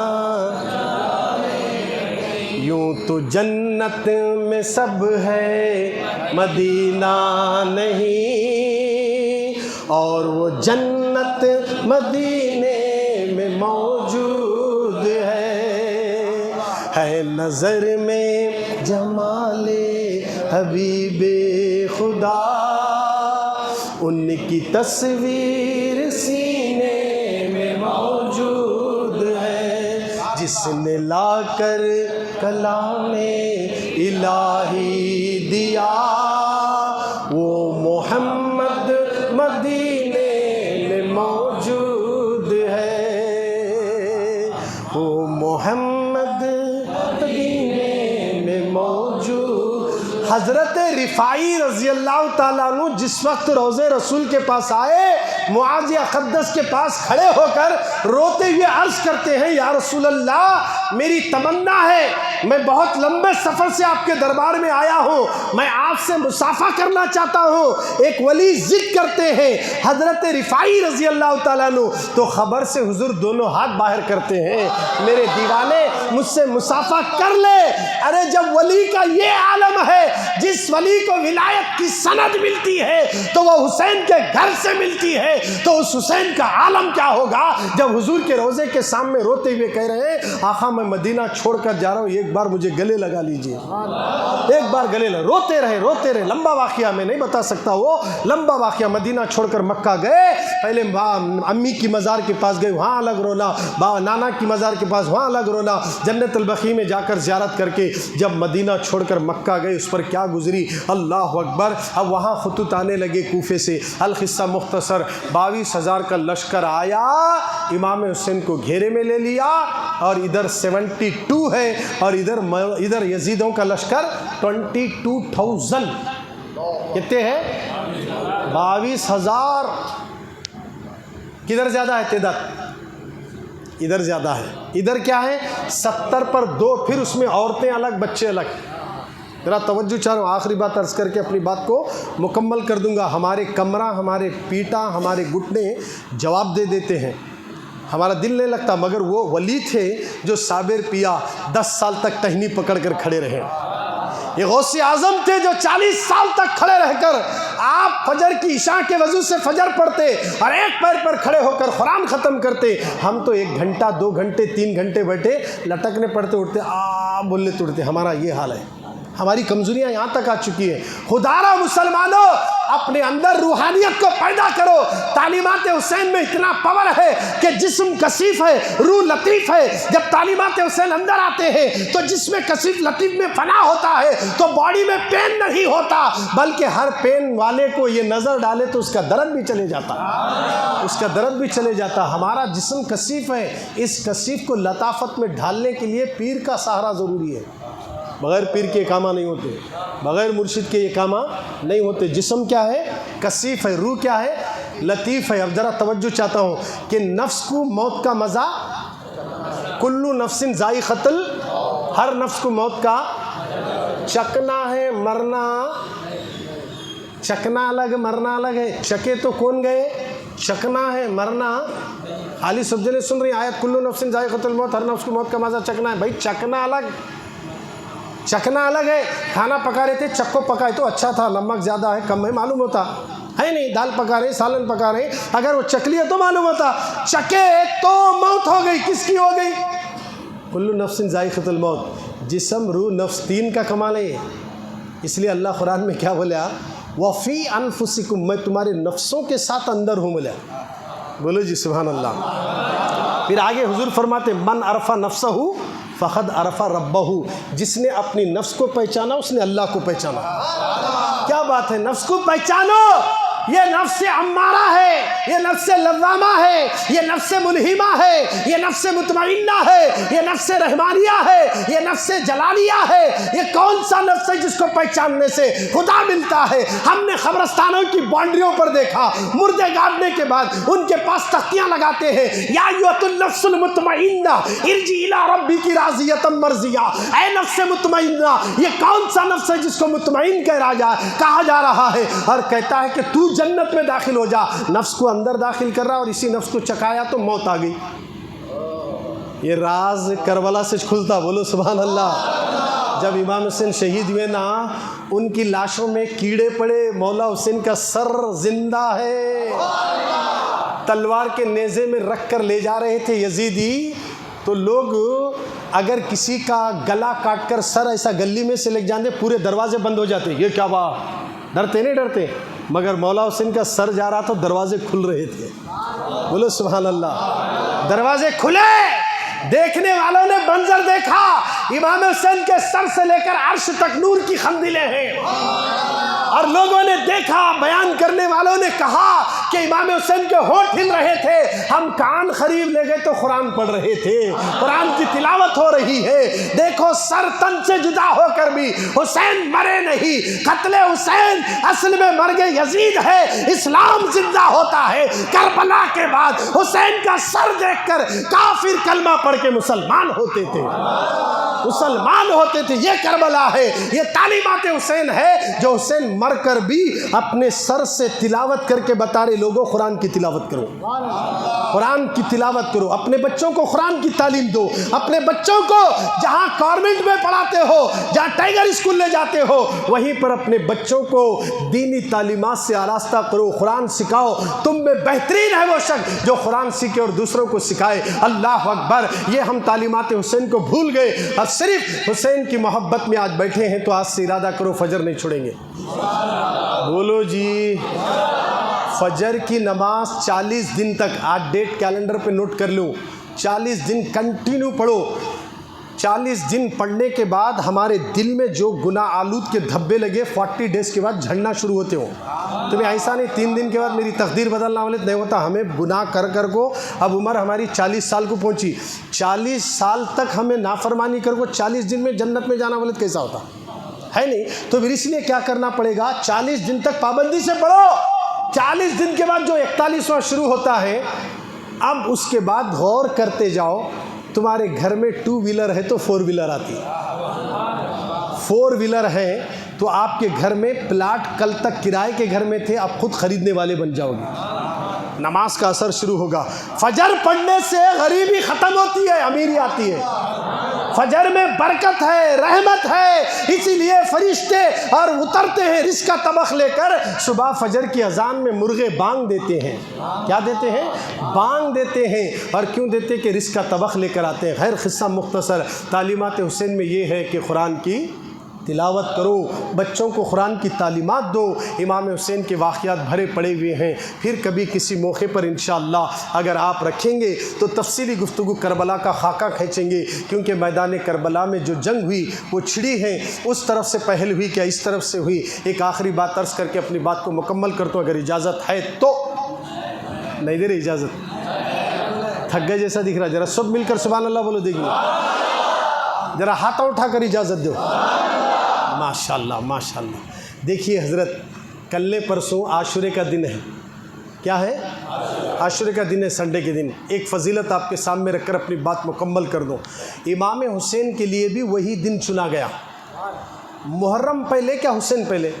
یوں تو جنت میں سب ہے مدینہ نہیں, اور وہ جنت مدینے میں موجود ہے نظر میں جمال حبیب خدا, ان کی تصویر سینے میں موجود ہے, جس نے لا کر کلام الہی دیا, وہ محمد مدینے میں موجود ہے, وہ محمد مدینے میں موجود. حضرت رفاعی رضی اللہ تعالیٰ عنہ جس وقت روضے رسول کے پاس آئے, معاذ اقدس کے پاس کھڑے ہو کر روتے ہوئے عرض کرتے ہیں, یا رسول اللہ میری تمنا ہے, میں بہت لمبے سفر سے آپ کے دربار میں آیا ہوں, میں آپ سے مصافحہ کرنا چاہتا ہوں. ایک ولی ضد کرتے ہیں حضرت رفاعی رضی اللہ تعالیٰ عنہ, تو خبر سے حضور دونوں ہاتھ باہر کرتے ہیں, میرے دیوانے مجھ سے مصافحہ کر لے. ارے جب ولی کا یہ عالم ہے, جس ولی کو ولایت کی سند ملتی ہے تو وہ حسین کے گھر سے ملتی ہے, تو اس حسین کا عالم کیا ہوگا جب حضور کے روضے کے سامنے روتے ہوئے کہہ رہے ہیں, آقا میں مدینہ چھوڑ کر جا رہا ہوں, ایک بار مجھے گلے لگا لیجئے, ایک بار گلے لگا. روتے رہے, لمبا واقعہ میں نہیں بتا سکتا, وہ لمبا واقعہ. مدینہ چھوڑ کر مکہ گئے, پہلے امی کی مزار کے پاس گئے, وہاں الگ رونا, نانا کی مزار کے پاس وہاں الگ رونا, جنت البقیع میں جا کر زیارت کر کے جب مدینہ چھوڑ کر مکہ گئے اس پر کیا گزری, اللہ اکبر. اب وہاں خطوط آنے لگے کوفے سے, القصہ مختصر, 22,000 کا لشکر آیا، امام حسین کو گھیرے میں لے لیا، اور ادھر 72 ہے، اور ادھر یزیدوں کا لشکر 22,000. کتنے ہیں؟ 22,000. کدھر زیادہ ہے؟ ادھر زیادہ ہے. ادھر کیا ہے؟ 70 پر 2، پھر اس میں عورتیں الگ، بچے الگ. ذرا توجہ چاہ رہا ہوں، آخری بات عرض کر کے اپنی بات کو مکمل کر دوں گا. ہمارے کمرہ، ہمارے پیٹا، ہمارے گھٹنے جواب دے دیتے ہیں، ہمارا دل نہیں لگتا، مگر وہ ولی تھے جو صابر پیا 10 سال تک ٹہنی پکڑ کر کھڑے رہے. یہ غوث اعظم تھے جو 40 سال تک کھڑے رہ کر، آپ فجر کی عشاء کے وضو سے فجر پڑھتے اور ایک پیر پر کھڑے ہو کر قرآن ختم کرتے. ہم تو 1 گھنٹہ 2 گھنٹے 3 گھنٹے بیٹھے لٹکنے پڑتے، اٹھتے بولنے توڑتے. ہمارا یہ حال ہے. ہماری کمزوریاں یہاں تک آ چکی ہیں. خدارا مسلمانوں، اپنے اندر روحانیت کو پیدا کرو. تعلیمات حسین میں اتنا پاور ہے کہ جسم کثیف ہے، روح لطیف ہے. جب تعلیمات حسین اندر آتے ہیں تو جسم کثیف لطیف میں فنا ہوتا ہے، تو باڈی میں پین نہیں ہوتا، بلکہ ہر پین والے کو یہ نظر ڈالے تو اس کا درد بھی چلے جاتا، اس کا درد بھی چلے جاتا. ہمارا جسم کثیف ہے، اس کثیف کو لطافت میں ڈھالنے کے لیے پیر کا سہارا ضروری ہے. بغیر پیر کے کامہ نہیں ہوتے، بغیر مرشد کے یہ کامہ نہیں ہوتے. جسم کیا ہے؟ کثیف ہے. روح کیا ہے؟ لطیف ہے. اب ذرا توجہ چاہتا ہوں کہ نفس کو موت کا مزہ، کلو نفس ذائقۃ، ہر نفس کو موت کا چکنا ہے. مرنا، چکنا الگ، مرنا الگ ہے. چکے تو کون گئے؟ چکنا ہے. مرنا خالی سب جنے سن رہی آیت کلو نفس ذائقۃ الموت، ہر نفس کو موت کا مزہ چکنا ہے. بھائی چکنا الگ، چکنا الگ ہے. کھانا پکا رہے تھے، چکو پکائے تو اچھا تھا، نمک زیادہ ہے کم ہے معلوم ہوتا ہے نہیں. دال پکا رہے، سالن پکا رہے، اگر وہ چکلی ہے تو معلوم ہوتا. چکے تو موت ہو گئی. کس کی ہو گئی؟ کلو نفس ذائقۃ الموت. جسم، روح، نفس، 3 کا کمال ہے. اس لیے اللہ قرآن میں کیا بولیا؟ وفی انفسکم، میں تمہارے نفسوں کے ساتھ اندر ہوں. بولیا، بولو جی سبحان اللہ. پھر آگے حضور فرماتے من عرف نفسہ فقد عرف ربہ، جس نے اپنی نفس کو پہچانا اس نے اللہ کو پہچانا. کیا بات ہے! نفس کو پہچانو. یہ نفس امارہ ہے، یہ نفس لوامہ ہے، یہ نفس ملہمہ ہے، یہ نفس مطمئنہ ہے، یہ نفس رحمانیہ ہے، یہ نفس جلالیہ ہے. یہ کون سا نفس ہے جس کو پہچاننے سے خدا ملتا ہے؟ ہم نے قبرستانوں کی باؤنڈریوں پر دیکھا، مردے گاڑنے کے بعد ان کے پاس تختیاں لگاتے ہیں، یا ایھا النفس المطمئنہ ارجعی الی ربک راضیۃ مرضیہ. اے نفس مطمئنہ، یہ کون سا نفس ہے جس کو مطمئن کہا جا رہا ہے؟ اور کہتا ہے کہ تو جنت میں داخل ہو جا. نفس کو اندر داخل کر رہا اور اسی نفس کو چکایا تو موت آ گئی. یہ راز کربلا سے کھلتا. بولو سبحان اللہ. جب امام حسین شہید ہوئے نا، ان کی لاشوں میں کیڑے پڑے. مولا حسین کا سر زندہ ہے. تلوار کے نیزے میں رکھ کر لے جا رہے تھے یزیدی، تو لوگ اگر کسی کا گلا کاٹ کر سر ایسا گلی میں سے لے جاتے، پورے دروازے بند ہو جاتے. یہ کیا بات! ڈرتے نہیں ڈرتے. مگر مولا حسین کا سر جا رہا تو دروازے کھل رہے تھے. بولو سبحان اللہ. دروازے کھلے، دیکھنے والوں نے منظر دیکھا. امام حسین کے سر سے لے کر عرش تک نور کی قندیلیں ہیں. اور لوگوں نے دیکھا، بیان کرنے والوں نے کہا کہ امام حسین کے ہونٹ ہل رہے تھے. ہم کان قریب لے گئے تو قرآن پڑھ رہے تھے، قرآن کی تلاوت ہو رہی ہے. دیکھو سر تن سے جدا ہو کر بھی حسین مرے نہیں. قتل حسین اصل میں مرگ یزید ہے. اسلام زندہ ہوتا ہے کربلا کے بعد. حسین کا سر دیکھ کر کافر کلمہ پڑھ کے مسلمان ہوتے تھے، مسلمان ہوتے تھے. یہ کربلا ہے، یہ تعلیمات حسین ہے جو حسین مر کر بھی اپنے سر سے تلاوت کر کے بتا رہے لوگوں قرآن کی تلاوت کرو، قرآن کی تلاوت کرو. اپنے بچوں کو قرآن کی تعلیم دو. اپنے بچوں کو جہاں کانوینٹ میں پڑھاتے ہو، جہاں ٹائیگر اسکول لے جاتے ہو، وہیں پر اپنے بچوں کو دینی تعلیمات سے آراستہ کرو، قرآن سکھاؤ. تم میں بہترین ہے وہ شخص جو قرآن سیکھے اور دوسروں کو سکھائے. اللہ اکبر. یہ ہم تعلیمات حسین کو بھول گئے اور صرف حسین کی محبت میں آج بیٹھے ہیں. تو آج سے ارادہ کرو فجر نہیں چھوڑیں گے. بولو جی. فجر کی نماز 40 دن تک، آج ڈیٹ کیلنڈر پہ نوٹ کر لو، 40 دن کنٹینیو پڑھو. 40 دن پڑھنے کے بعد ہمارے دل میں جو گناہ آلود کے دھبے لگے 40 ڈیز کے بعد جھڑنا شروع ہوتے ہوں. تمہیں ایسا نہیں 3 دن کے بعد میری تقدیر بدلنا والے نہیں ہوتا. ہمیں گناہ کر کر کو اب عمر ہماری 40 سال کو پہنچی, 40 سال تک ہمیں نافرمانی کر کو 40 دن میں جنت میں جانا والے کیسا ہوتا ہے نہیں. تو پھر اس لیے کیا کرنا پڑے گا, 40 دن تک پابندی سے پڑھو. 40 دن کے بعد جو 41واں شروع ہوتا ہے, اب اس کے بعد غور کرتے جاؤ. تمہارے گھر میں 2 ویلر ہے تو 4 ویلر آتی ہے, 4 ویلر ہے تو آپ کے گھر میں پلاٹ کل تک کرائے کے گھر میں تھے, آپ خود خریدنے والے بن جاؤ گے. نماز کا اثر شروع ہوگا. فجر پڑھنے سے غریبی ختم ہوتی ہے, امیری آتی ہے. فجر میں برکت ہے, رحمت ہے, اسی لیے فرشتے اور اترتے ہیں رزق کا طبق لے کر. صبح فجر کی اذان میں مرغے بانگ دیتے ہیں. کیا دیتے ہیں؟ بانگ دیتے ہیں. اور کیوں دیتے؟ کہ رزق کا طبق لے کر آتے ہیں. خیر قصہ مختصر, تعلیمات حسین میں یہ ہے کہ قرآن کی تلاوت کرو, بچوں کو قرآن کی تعلیمات دو. امام حسین کے واقعات بھرے پڑے ہوئے ہیں. پھر کبھی کسی موقع پر انشاءاللہ اگر آپ رکھیں گے تو تفصیلی گفتگو کربلا کا خاکہ کھینچیں گے, کیونکہ میدان کربلا میں جو جنگ ہوئی وہ چھڑی ہے, اس طرف سے پہل ہوئی کیا اس طرف سے ہوئی. ایک آخری بات عرض کر کے اپنی بات کو مکمل کرتا ہوں, اگر اجازت ہے تو. نہیں دے رہے اجازت؟ تھک گئے جیسا دکھ رہا. ذرا سب مل کر سبحان اللہ بولو دیکھیے, ذرا ہاتھ اٹھا کر اجازت دو. ماشاءاللہ ماشاءاللہ. دیکھیے حضرت, کل پرسوں عاشورے کا دن ہے. کیا ہے؟ عاشورے کا دن ہے, سنڈے کے دن. ایک فضیلت آپ کے سامنے رکھ کر اپنی بات مکمل کر دو. امام حسین کے لیے بھی وہی دن چنا گیا. محرم پہلے کیا حسین پہلے؟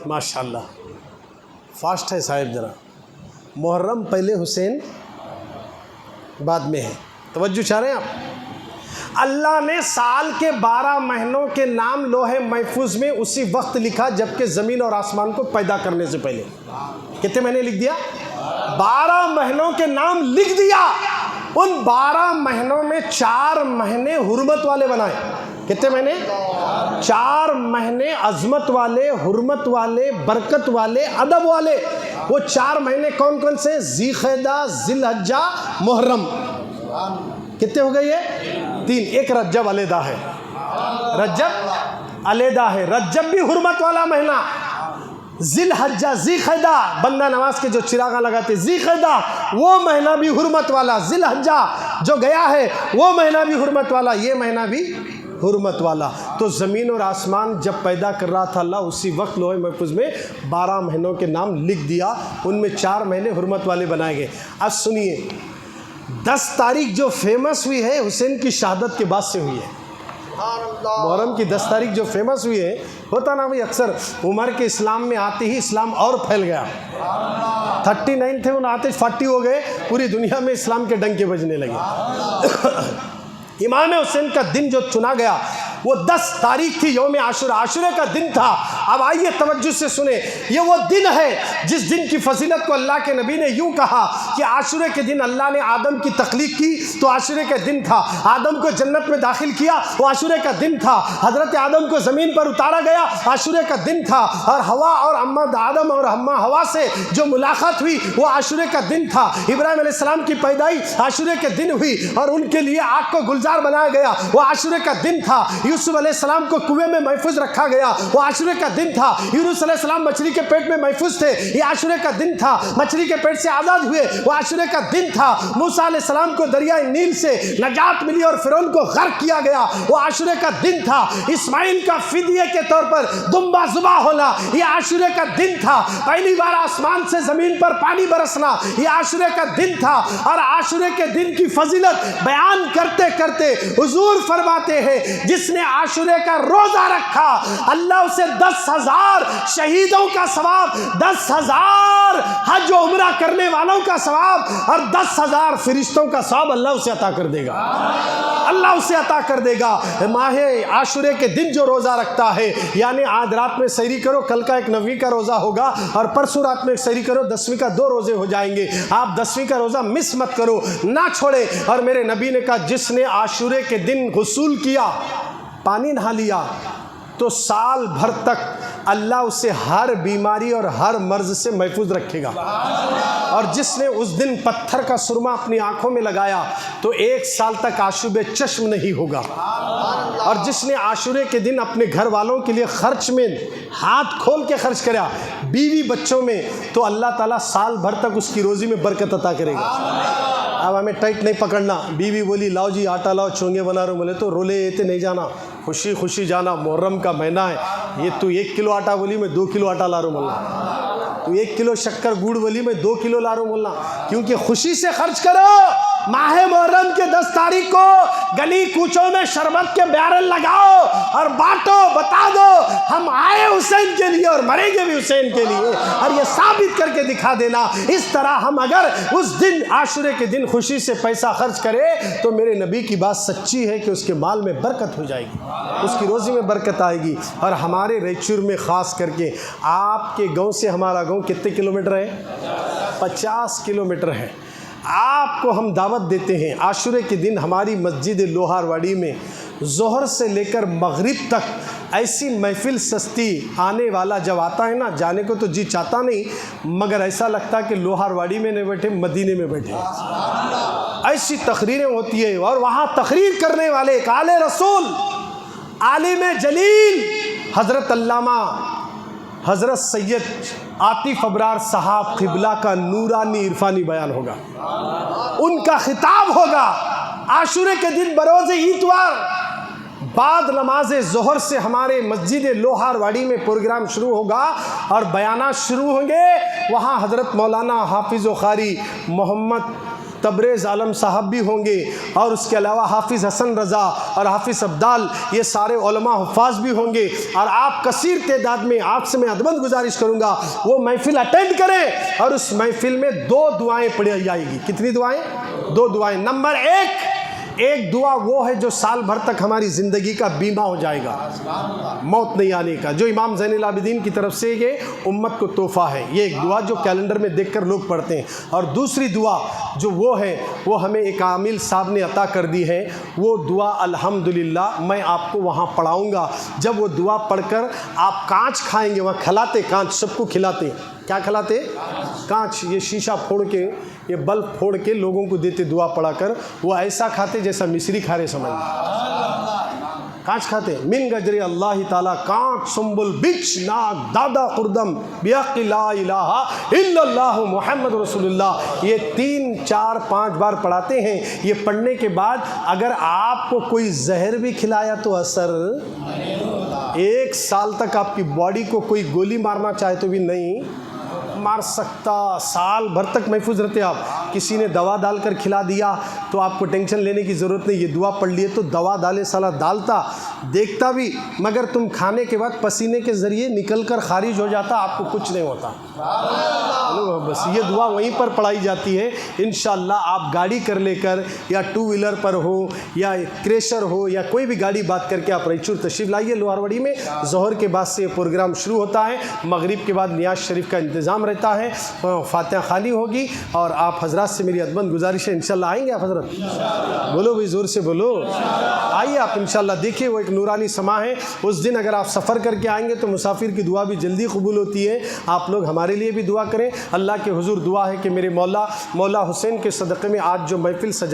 ماشاءاللہ فاسٹ ہے صاحب. ذرا محرم پہلے حسین بعد میں ہے. توجہ چاہ رہے ہیں آپ؟ اللہ نے سال کے 12 مہینوں کے نام لوح محفوظ میں اسی وقت لکھا جبکہ زمین اور آسمان کو پیدا کرنے سے پہلے. کتنے مہینے لکھ دیا؟ 12 مہینوں کے نام لکھ دیا. ان 12 مہینوں میں 4 مہینے حرمت والے بنائے. کتنے مہینے؟ 4 مہینے عظمت والے, حرمت والے, برکت والے, ادب والے. وہ 4 مہینے کون کون سے؟ ذی القعدہ, ذی الحجہ, محرم. کتنے ہو گئے یہ؟ 3. ایک رجب علیحدہ ہے, رجب علیحدہ ہے. رجب بھی حرمت والا مہینہ. ذی الحجہ, ذی القعدہ, بندہ نواز کے جو چراغاں لگاتے, ذی القعدہ وہ مہینہ بھی حرمت والا. ذی الحجہ جو گیا ہے وہ مہینہ بھی حرمت والا, یہ مہینہ بھی حرمت والا. تو زمین اور آسمان جب پیدا کر رہا تھا اللہ, اسی وقت لوح محفوظ میں 12 مہینوں کے نام لکھ دیا. ان میں 4 مہینے حرمت والے بنائے گئے. اب سنیے, 10 تاریخ جو فیمس ہوئی ہے حسین کی شہادت کے بعد سے ہوئی ہے. محرم کی 10 تاریخ جو فیمس ہوئی ہے, ہوتا نا بھائی اکثر عمر کے اسلام میں آتے ہی اسلام اور پھیل گیا. 39 تھے, ان آتے 40 ہو گئے, پوری دنیا میں اسلام کے ڈنکے بجنے لگے. امام حسین کا دن جو چنا گیا وہ 10 تاریخ تھی, یوم عاشورہ, عاشورے کا دن تھا. اب آئیے توجہ سے سنیں, یہ وہ دن ہے جس دن کی فضیلت کو اللہ کے نبی نے یوں کہا کہ عاشورے کے دن اللہ نے آدم کی تخلیق کی تو عاشورے کا دن تھا. آدم کو جنت میں داخل کیا وہ عاشورے کا دن تھا. حضرت آدم کو زمین پر اتارا گیا عاشورے کا دن تھا. اور ہوا اور آدم اور اماں ہوا سے جو ملاقات ہوئی وہ عاشورے کا دن تھا. ابراہیم علیہ السلام کی پیدائش عاشورے کے دن ہوئی اور ان کے لیے آگ کو گلزار بنایا گیا, وہ عاشورے کا دن تھا. یوسف علیہ السلام کو کنویں میں محفوظ رکھا گیا, وہ عاشورے کا دن تھا. یونس علیہ السلام مچھلی کے پیٹ میں محفوظ تھے, یہ عاشورے کا دن تھا. مچھلی کے پیٹ سے آزاد ہوئے, وہ عاشورے کا دن تھا. موسیٰ علیہ السلام کو دریائے نیل سے نجات ملی اور فرعون کو غرق کیا گیا, وہ عاشورے کا دن تھا. اسماعیل کا فدیے کے طور پر دمبا ذبح ہونا یہ عاشورے کا دن تھا. پہلی بار آسمان سے زمین پر پانی برسنا یہ عاشورے کا دن تھا. اور عاشورے کے دن کی فضیلت بیان کرتے کرتے حضور فرماتے ہیں جس نے عاشورے کا روزہ رکھا اللہ اسے 10,000 شہیدوں کا ثواب, 10,000 حج و عمرہ کرنے والوں کا ثواب اور 10,000 فرشتوں کا ثواب اللہ اسے عطا کر دے گا. اللہ اسے عطا کر دے گا. ماہ عاشورے کے دن جو روزہ رکھتا ہے, یعنی آج رات میں سحری کرو, کل کا ایک 9ویں کا روزہ ہوگا اور پرسوں رات میں ایک سحری کرو, 10ویں کا 2 روزے ہو جائیں گے. آپ 10ویں کا روزہ مس مت کرو, نہ چھوڑے. اور میرے نبی نے کہا جس نے عاشورے کے دن غسل کیا, پانی نہا لیا, تو سال بھر تک اللہ اسے ہر بیماری اور ہر مرض سے محفوظ رکھے گا۔ اور جس نے اس دن پتھر کا سرما اپنی آنکھوں میں لگایا تو 1 سال تک آشوب چشم نہیں ہوگا۔ اور جس نے عاشورے کے دن اپنے گھر والوں کے لیے خرچ میں ہاتھ کھول کے خرچ کرا، بیوی بچوں میں، تو اللہ تعالیٰ سال بھر تک اس کی روزی میں برکت عطا کرے گا۔ اب ہمیں ٹائٹ نہیں پکڑنا، بیوی بولی لاؤ جی آٹا لاؤ چونگے بنا رہے ہو، بولے تو رولے ایتے نہیں جانا، خوشی خوشی جانا، محرم کا مہینہ ہے، یہ تو 1 کلو آٹا بولی میں 2 کلو آٹا لا رہا ہوں بولنا، تو 1 کلو شکر گوڑ بولی میں 2 کلو لا رہا ہوں بولنا، کیونکہ خوشی سے خرچ کرو۔ ماہ محرم کے 10 تاریخ کو گلی کوچوں میں شربت کے بیرل لگاؤ اور بانٹو، بتا دو ہم آئے حسین کے لیے اور مریں گے بھی حسین کے لیے، اور یہ ثابت کر کے دکھا دینا۔ اس طرح ہم اگر اس دن عاشورے کے دن خوشی سے پیسہ خرچ کرے تو میرے نبی کی بات سچی ہے کہ اس کے مال میں برکت ہو جائے گی، اس کی روزی میں برکت آئے گی۔ اور ہمارے ریچور میں خاص کر کے، آپ کے گاؤں سے ہمارا گاؤں کتنے کلومیٹر ہے؟ 50 کلومیٹر ہے۔ آپ کو ہم دعوت دیتے ہیں، عاشورے کے دن ہماری مسجد لوہار واڑی میں ظہر سے لے کر مغرب تک ایسی محفل سستی، آنے والا جب آتا ہے نا، جانے کو تو جی چاہتا نہیں، مگر ایسا لگتا کہ لوہار واڑی میں نہیں بیٹھے، مدینے میں بیٹھے۔ ایسی تقریریں ہوتی ہیں، اور وہاں تقریر کرنے والے ایک آل رسول، عالم جلیل حضرت علامہ حضرت سید عاطف ابرار صاحب قبلہ کا نورانی عرفانی بیان ہوگا، ان کا خطاب ہوگا عاشورے کے دن بروز اتوار، بعد نماز ظہر سے ہمارے مسجد لوہار واڑی میں پروگرام شروع ہوگا اور بیانات شروع ہوں گے۔ وہاں حضرت مولانا حافظ و قاری محمد تبریز عالم صاحب بھی ہوں گے، اور اس کے علاوہ حافظ حسن رضا اور حافظ عبدال، یہ سارے علماء حفاظ بھی ہوں گے، اور آپ کثیر تعداد میں، آپ سے میں ادبند گزارش کروں گا وہ محفل اٹینڈ کریں، اور اس محفل میں 2 دعائیں پڑھی جائے گی۔ کتنی دعائیں؟ 2 دعائیں۔ نمبر 1 دعا وہ ہے جو سال بھر تک ہماری زندگی کا بیمہ ہو جائے گا، موت نہیں آنے کا، جو امام زین العابدین کی طرف سے یہ امت کو تحفہ ہے، یہ ایک دعا جو کیلنڈر میں دیکھ کر لوگ پڑھتے ہیں۔ اور دوسری دعا جو وہ ہے، وہ ہمیں ایک عامل صاحب نے عطا کر دی ہے، وہ دعا الحمدللہ میں آپ کو وہاں پڑھاؤں گا۔ جب وہ دعا پڑھ کر آپ کانچ کھائیں گے، وہاں کھلاتے، کانچ سب کو کھلاتے، کیا کھلاتے؟ کانچ، یہ شیشہ پھوڑ کے، یہ بلب پھوڑ کے لوگوں کو دیتے دعا پڑھا کر، وہ ایسا کھاتے جیسا مصری کھا رہے سمجھ، کانچ کھاتے۔ من گجر اللہ تعالیٰ کانچ سنبل بچ ناک دادا خردم بیق لا الہ الا اللہ محمد رسول اللہ، یہ 3 4 5 بار پڑھاتے ہیں۔ یہ پڑھنے کے بعد اگر آپ کو کوئی زہر بھی کھلایا تو اثر 1 سال تک آپ کی باڈی کو کوئی گولی مارنا چاہے تو بھی نہیں مار سکتا، سال بھر تک محفوظ رہتے آپ۔ کسی نے دوا ڈال کر کھلا دیا تو آپ کو ٹینشن لینے کی ضرورت نہیں، یہ دعا پڑھ لیے تو دوا ڈالے سالا ڈالتا، دیکھتا بھی، مگر تم کھانے کے بعد پسینے کے ذریعے نکل کر خارج ہو جاتا، آپ کو کچھ نہیں ہوتا۔ بس یہ دعا وہیں پر پڑھائی جاتی ہے۔ انشاءاللہ آپ گاڑی کر لے کر، یا 2 ویلر پر ہو یا کریشر ہو یا کوئی بھی گاڑی بات کر کے آپ ریچور تشریف لائیے لوہار واڑی میں۔ ظہر کے بعد سے یہ پروگرام شروع ہوتا ہے، مغرب کے بعد نیاز شریف کا انتظام رہتا ہے، فاتحہ خوانی ہوگی، اور آپ حضرات سے میری ادبند گزارش ہے، انشاءاللہ آئیں گے آپ حضرت؟ بولو بھی زور سے بولو، آئیے آپ انشاءاللہ۔ دیکھیے وہ ایک نورانی سما ہے، اس دن اگر آپ سفر کر کے آئیں گے تو مسافر کی دعا بھی جلدی قبول ہوتی ہے۔ آپ لوگ ہمارے لیے بھی دعا کریں، اللہ کے حضور دعا ہے کہ میرے مولا حسین کے صدقے میں آج جو محفل سجا